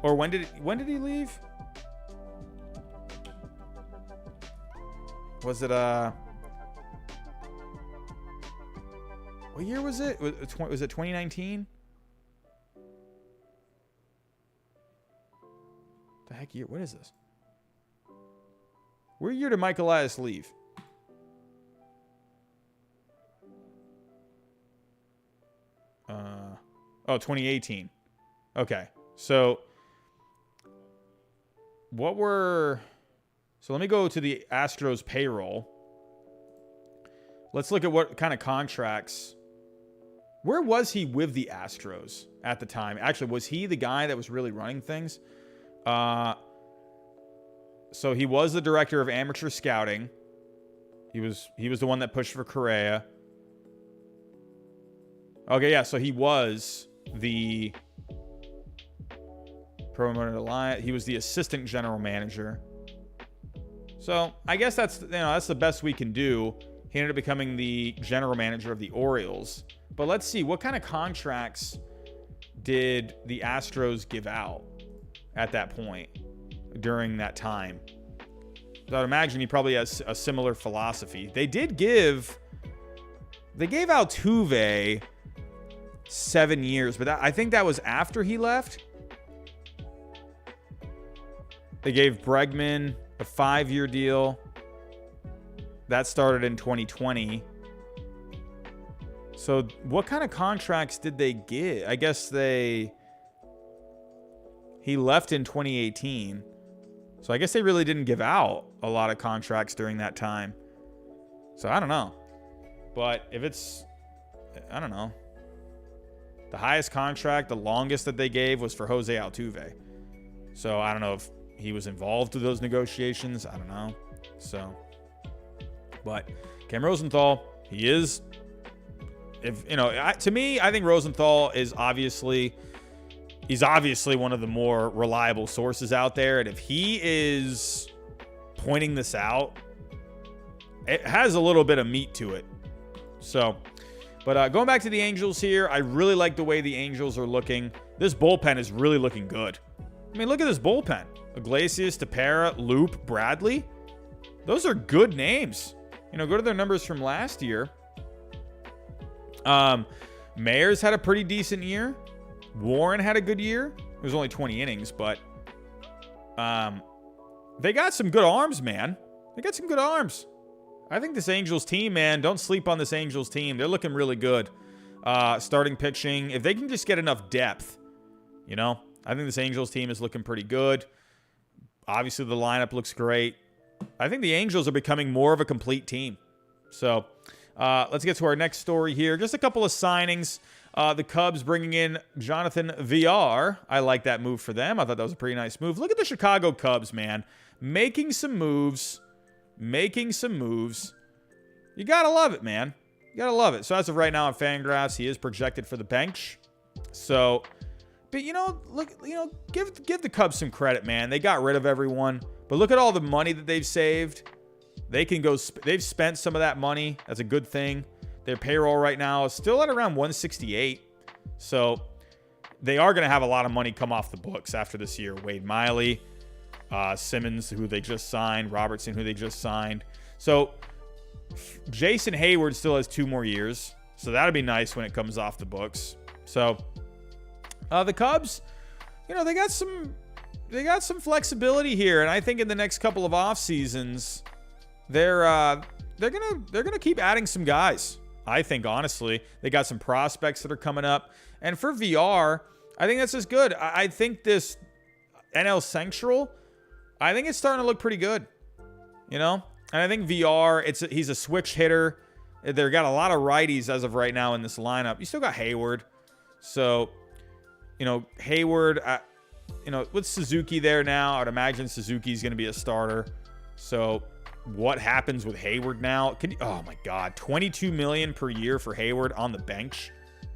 Or when did he leave? Was it what year was it? Was it 2019? The heck year? What is this? What year did Mike Elias leave? Oh, 2018. Okay. So let me go to the Astros payroll. Let's look at what kind of contracts. Where was he with the Astros at the time? Actually, was he the guy that was really running things? So he was the director of amateur scouting. He was the one that pushed for Correa. Okay, yeah, so he was the promoted alliance. He was the assistant general manager. So I guess that's the best we can do. He ended up becoming the general manager of the Orioles. But let's see, what kind of contracts did the Astros give out at that point during that time? So I'd imagine he probably has a similar philosophy. They gave out Tuve 7 years, but I think that was after he left. They gave Bregman a 5-year deal. That started in 2020. So what kind of contracts did they give? I guess he left in 2018. So I guess they really didn't give out a lot of contracts during that time. So I don't know. But if I don't know. The highest contract, the longest that they gave was for Jose Altuve. So I don't know if he was involved with those negotiations. I don't know. So, but Ken Rosenthal, he is, to me, I think Rosenthal is he's obviously one of the more reliable sources out there. And if he is pointing this out, it has a little bit of meat to it. So, but going back to the Angels here, I really like the way the Angels are looking. This bullpen is really looking good. I mean, look at this bullpen. Iglesias, Tepera, Loop, Bradley. Those are good names. Go to their numbers from last year. Mayers had a pretty decent year. Warren had a good year. It was only 20 innings, but they got some good arms, man. They got some good arms. I think this Angels team, man, don't sleep on this Angels team. They're looking really good. Starting pitching, if they can just get enough depth, I think this Angels team is looking pretty good. Obviously, the lineup looks great. I think the Angels are becoming more of a complete team. So, let's get to our next story here. Just a couple of signings. The Cubs bringing in Jonathon Villar. I like that move for them. I thought that was a pretty nice move. Look at the Chicago Cubs, man. Making some moves. You got to love it, man. You got to love it. So, as of right now on Fangraphs, he is projected for the bench. So, but, give the Cubs some credit, man. They got rid of everyone. But look at all the money that they've saved. They've spent some of that money. That's a good thing. Their payroll right now is still at around 168. So they are going to have a lot of money come off the books after this year. Wade Miley, Simmons, who they just signed, Robertson, who they just signed. So Jason Hayward still has 2 more years. So that'll be nice when it comes off the books. So the Cubs, they got some flexibility here, and I think in the next couple of off seasons, they're gonna keep adding some guys. I think, honestly, they got some prospects that are coming up, and for VR, I think that's just good. I think this NL Central, I think it's starting to look pretty good, and I think VR, he's a switch hitter. They've got a lot of righties as of right now in this lineup. You still got Hayward, so Hayward. With Suzuki there now, I'd imagine Suzuki's going to be a starter. So what happens with Hayward now? Oh my God, $22 million per year for Hayward on the bench.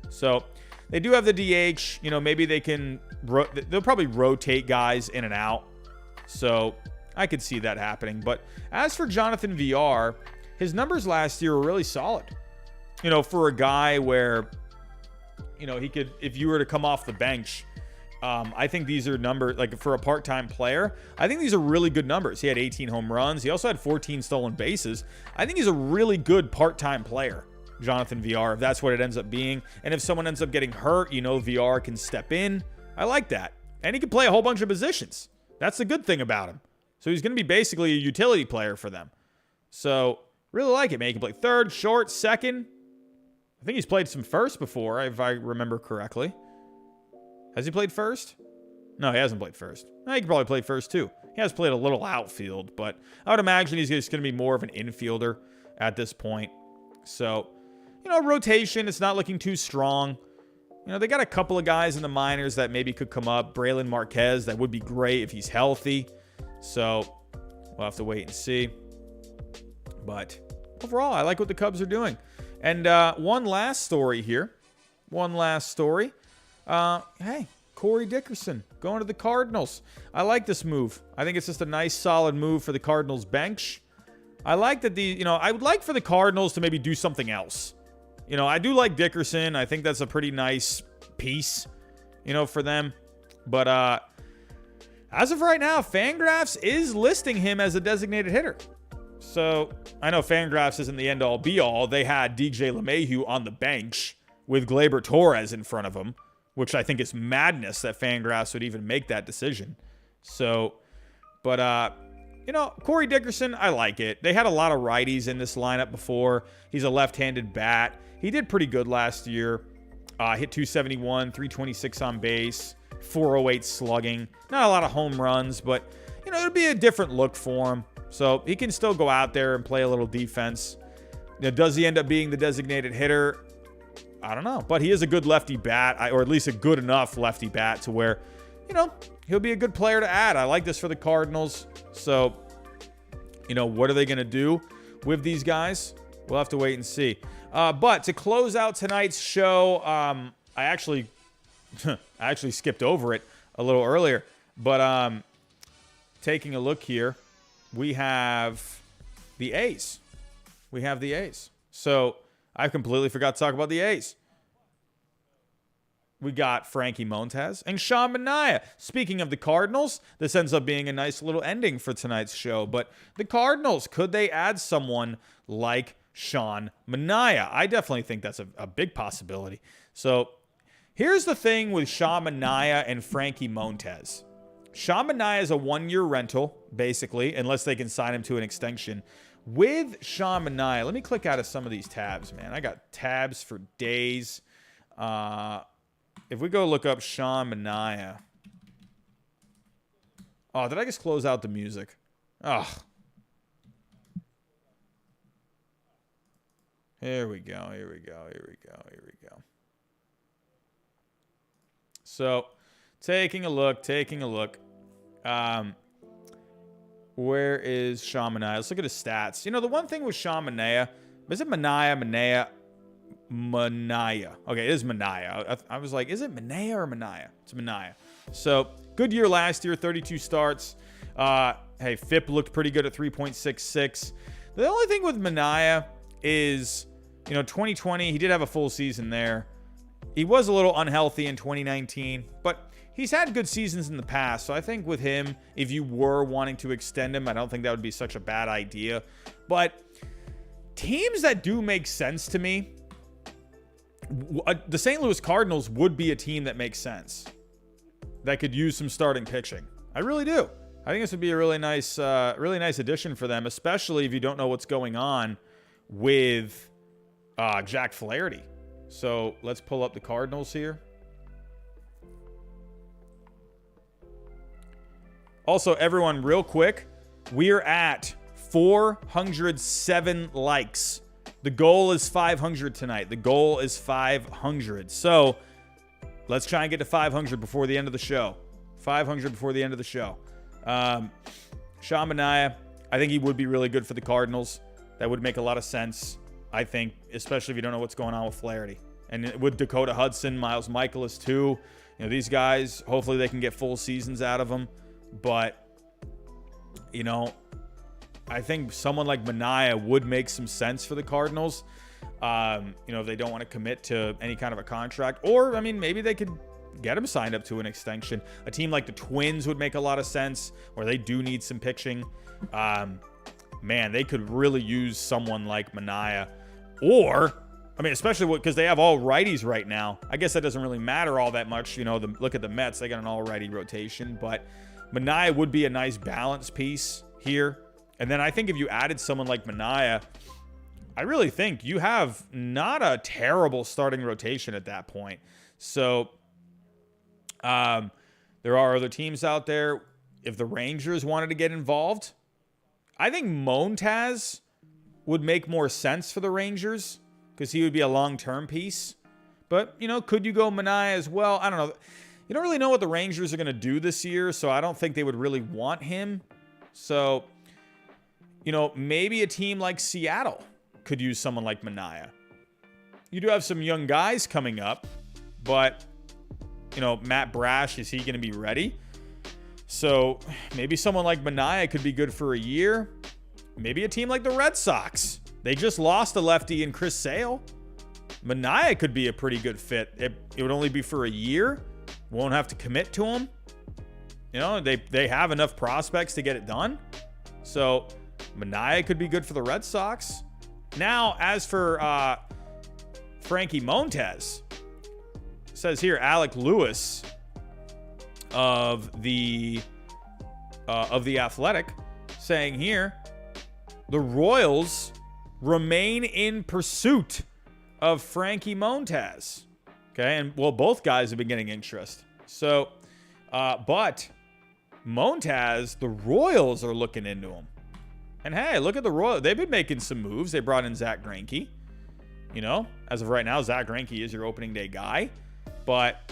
So they do have the DH. Maybe they'll probably rotate guys in and out. So I could see that happening. But as for Jonathon Villar, his numbers last year were really solid. For a guy where, he could, if you were to come off the bench, I think these are numbers, like for a part-time player, I think these are really good numbers. He had 18 home runs. He also had 14 stolen bases. I think he's a really good part-time player, Jonathon Villar, if that's what it ends up being. And if someone ends up getting hurt, Villar can step in. I like that. And he can play a whole bunch of positions. That's the good thing about him. So he's going to be basically a utility player for them. So really like it, man. He can play third, short, second. I think he's played some first before, if I remember correctly. Has he played first? No, he hasn't played first. He could probably play first, too. He has played a little outfield, but I would imagine he's just going to be more of an infielder at this point. So, rotation, it's not looking too strong. They got a couple of guys in the minors that maybe could come up. Braylon Marquez, that would be great if he's healthy. So, we'll have to wait and see. But overall, I like what the Cubs are doing. And one last story here. Hey, Corey Dickerson going to the Cardinals. I like this move. I think it's just a nice, solid move for the Cardinals bench. I like that I would like for the Cardinals to maybe do something else. I do like Dickerson. I think that's a pretty nice piece, for them. But as of right now, Fangraphs is listing him as a designated hitter. So I know Fangraphs isn't the end-all, be-all. They had DJ LeMahieu on the bench with Gleyber Torres in front of him, which I think is madness that Fangraphs would even make that decision. So, but, Corey Dickerson, I like it. They had a lot of righties in this lineup before. He's a left-handed bat. He did pretty good last year. Hit 271, 326 on base, 408 slugging. Not a lot of home runs, but, it'll be a different look for him. So he can still go out there and play a little defense. Does he end up being the designated hitter? I don't know. But he is a good lefty bat, or at least a good enough lefty bat to where, he'll be a good player to add. I like this for the Cardinals. So, what are they going to do with these guys? We'll have to wait and see. But to close out tonight's show, I actually skipped over it a little earlier. But taking a look here, we have the A's. So I completely forgot to talk about the A's. We got Frankie Montas and Sean Manaea. Speaking of the Cardinals, this ends up being a nice little ending for tonight's show. But the Cardinals, could they add someone like Sean Manaea? I definitely think that's a big possibility. So here's the thing with Sean Manaea and Frankie Montas. Sean Manaea is a 1-year rental, basically, unless they can sign him to an extension. With Sean Manaea, let me click out of some of these tabs, man. I got tabs for days. If we go look up Sean Manaea. Oh, did I just close out the music? Oh. Here we go. So, taking a look. Where is Sean Manaea? Let's look at his stats. The one thing with Sean Manaea, is it Manaea? Okay, it is Manaea. I was like, is it Manaea or Manaea? It's Manaea. So, good year last year, 32 starts. Hey, FIP looked pretty good at 3.66. The only thing with Manaea is, 2020, he did have a full season there. He was a little unhealthy in 2019, but he's had good seasons in the past. So I think with him, if you were wanting to extend him, I don't think that would be such a bad idea. But teams that do make sense to me, the St. Louis Cardinals would be a team that makes sense, that could use some starting pitching. I really do. I think this would be a really nice addition for them, especially if you don't know what's going on with Jack Flaherty. So let's pull up the Cardinals here. Also, everyone, real quick, we're at 407 likes. The goal is 500 tonight. The goal is 500. So let's try and get to 500 before the end of the show. 500 before the end of the show. Sean Manaea, I think he would be really good for the Cardinals. That would make a lot of sense, I think, especially if you don't know what's going on with Flaherty. And with Dakota Hudson, Miles Michaelis too. You know, these guys, hopefully they can get full seasons out of them. But, you know, I think someone like Manaea would make some sense for the Cardinals. You know, if they don't want to commit to any kind of a contract. Or, I mean, maybe they could get him signed up to an extension. A team like the Twins would make a lot of sense, where they do need some pitching. Man, they could really use someone like Manaea. Or, I mean, especially because they have all righties right now. I guess that doesn't really matter all that much. You know, look at the Mets. They got an all-righty rotation. But Manaea would be a nice balance piece here. And then I think if you added someone like Manaea, I really think you have not a terrible starting rotation at that point. So there are other teams out there. If the Rangers wanted to get involved, I think Montas would make more sense for the Rangers because he would be a long-term piece. But, you know, could you go Manaea as well? I don't know. You don't really know what the Rangers are going to do this year, so I don't think they would really want him. So, you know, maybe a team like Seattle could use someone like Manaea. You do have some young guys coming up, but, you know, Matt Brash, is he going to be ready? So maybe someone like Manaea could be good for a year. Maybe a team like the Red Sox. They just lost a lefty in Chris Sale. Manaea could be a pretty good fit. It would only be for a year. Won't have to commit to him. You know, they have enough prospects to get it done. So Manaea could be good for the Red Sox. Now, as for Frankie Montas, says here Alec Lewis of the Athletic saying here the Royals remain in pursuit of Frankie Montas. Okay, and well, both guys have been getting interest. So, but Montas, the Royals are looking into him. And hey, look at the Royals. They've been making some moves. They brought in Zach Greinke. You know, as of right now, Zach Greinke is your opening day guy. But,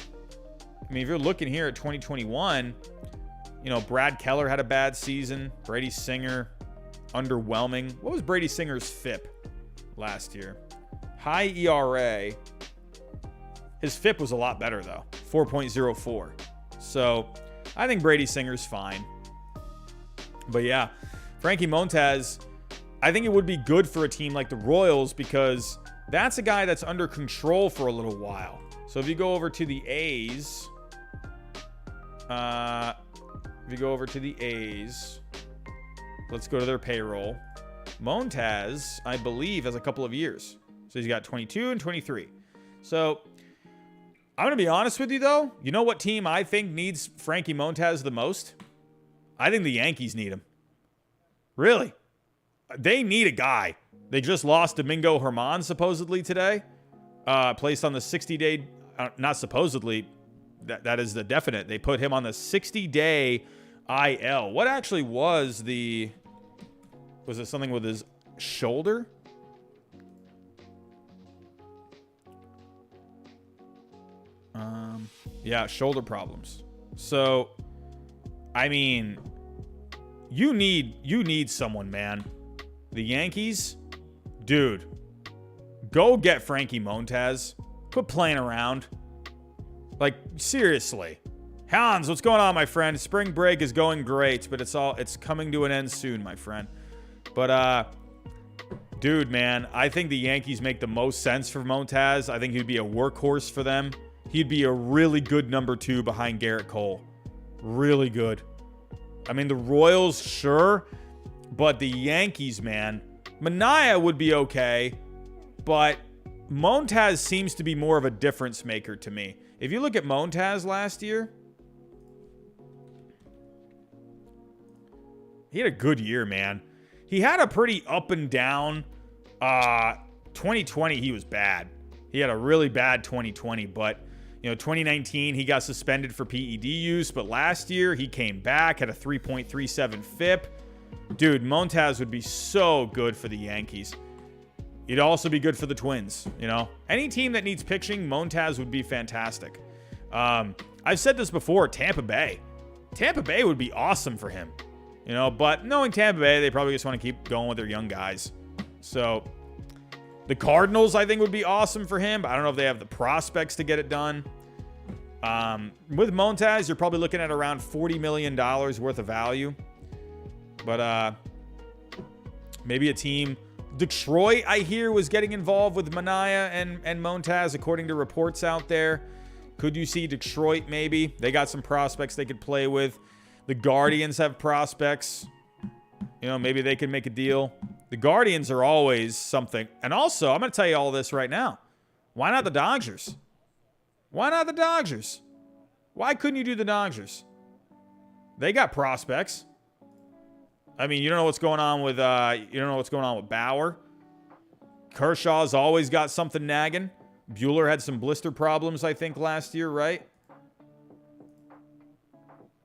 I mean, if you're looking here at 2021, you know, Brad Keller had a bad season. Brady Singer, underwhelming. What was Brady Singer's FIP last year? High ERA. His FIP was a lot better, though. 4.04. So, I think Brady Singer's fine. But, yeah, Frankie Montas, I think it would be good for a team like the Royals because that's a guy that's under control for a little while. So, if you go over to the A's, let's go to their payroll. Montas, I believe, has a couple of years. So, he's got 22 and 23. So, I'm going to be honest with you, though. You know what team I think needs Frankie Montas the most? I think the Yankees need him. Really? They need a guy. They just lost Domingo German, supposedly, today. Placed on the 60-day... not supposedly. That is the definite. They put him on the 60-day IL. What actually was the... Was it something with his shoulder? Yeah, shoulder problems. So, I mean, you need someone, man. The Yankees, dude, go get Frankie Montas. Quit playing around. Like, seriously. Hans, what's going on, my friend? Spring break is going great, but it's coming to an end soon, my friend. But Dude, man, I think the Yankees make the most sense for Montas. I think he'd be a workhorse for them. He'd be a really good number 2 behind Garrett Cole. Really good. I mean, the Royals, sure, but the Yankees, man, Manaea would be okay, but Montas seems to be more of a difference maker to me. If you look at Montas last year, he had a good year, man. He had a pretty up and down 2020. He was bad. He had a really bad 2020, but 2019 he got suspended for PED use, but last year he came back, had a 3.37 FIP. Dude, Montas would be so good for the Yankees. He'd also be good for the Twins. Any team that needs pitching, Montas would be fantastic. I've said this before, Tampa Bay would be awesome for him. But knowing Tampa Bay, they probably just want to keep going with their young guys. So the Cardinals, I think, would be awesome for him, but I don't know if they have the prospects to get it done. With Montas, you're probably looking at around $40 million worth of value. But maybe a team. Detroit, I hear, was getting involved with Manaea and Montas, according to reports out there. Could you see Detroit maybe? They got some prospects they could play with. The Guardians have prospects. Maybe they could make a deal. The Guardians are always something. And also, I'm going to tell you all this right now. Why not the Dodgers? Why not the Dodgers? Why couldn't you do the Dodgers? They got prospects. I mean, you don't know what's going on with Bauer. Kershaw's always got something nagging. Buehler had some blister problems, I think, last year, right?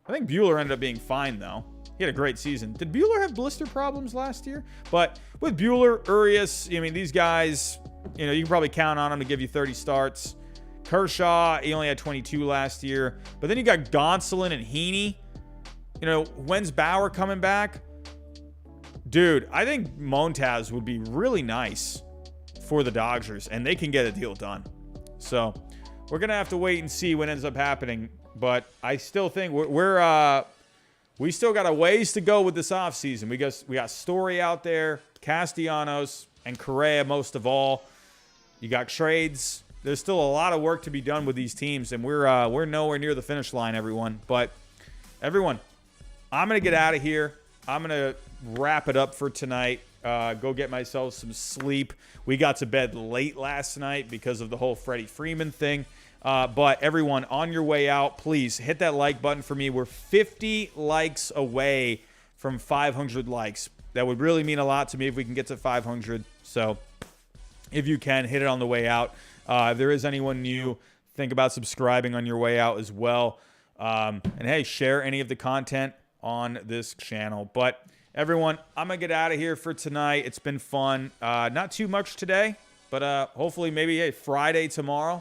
I think Buehler ended up being fine, though. He had a great season. Did Buehler have blister problems last year? But with Buehler, Urias, these guys, you can probably count on them to give you 30 starts. Kershaw, he only had 22 last year. But then you got Gonsolin and Heaney. When's Bauer coming back? Dude, I think Montas would be really nice for the Dodgers, and they can get a deal done. So we're going to have to wait and see what ends up happening. But I still think we still got a ways to go with this offseason. We got Story out there, Castellanos, and Correa most of all. You got trades. There's still a lot of work to be done with these teams, and we're nowhere near the finish line, everyone. But everyone, I'm going to get out of here. I'm going to wrap it up for tonight. Go get myself some sleep. We got to bed late last night because of the whole Freddie Freeman thing. But everyone, on your way out, please hit that like button for me. We're 50 likes away from 500 likes. That would really mean a lot to me if we can get to 500. So if you can, hit it on the way out. If there is anyone new, think about subscribing on your way out as well. And hey, share any of the content on this channel. But everyone, I'm going to get out of here for tonight. It's been fun. Not too much today, but hopefully maybe Friday tomorrow.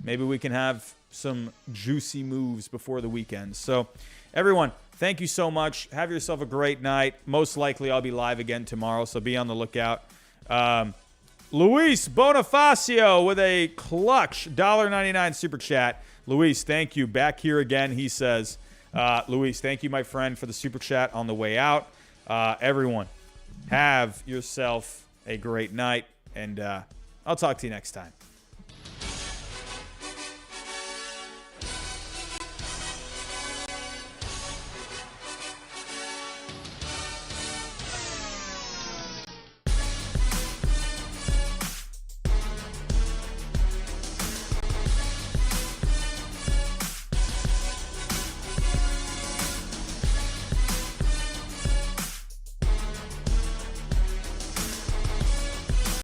Maybe we can have some juicy moves before the weekend. So, everyone, thank you so much. Have yourself a great night. Most likely I'll be live again tomorrow, so be on the lookout. Luis Bonifacio with a clutch $1.99 super chat. Luis, thank you. Back here again, he says. Luis, thank you, my friend, for the super chat on the way out. Everyone, have yourself a great night, and I'll talk to you next time.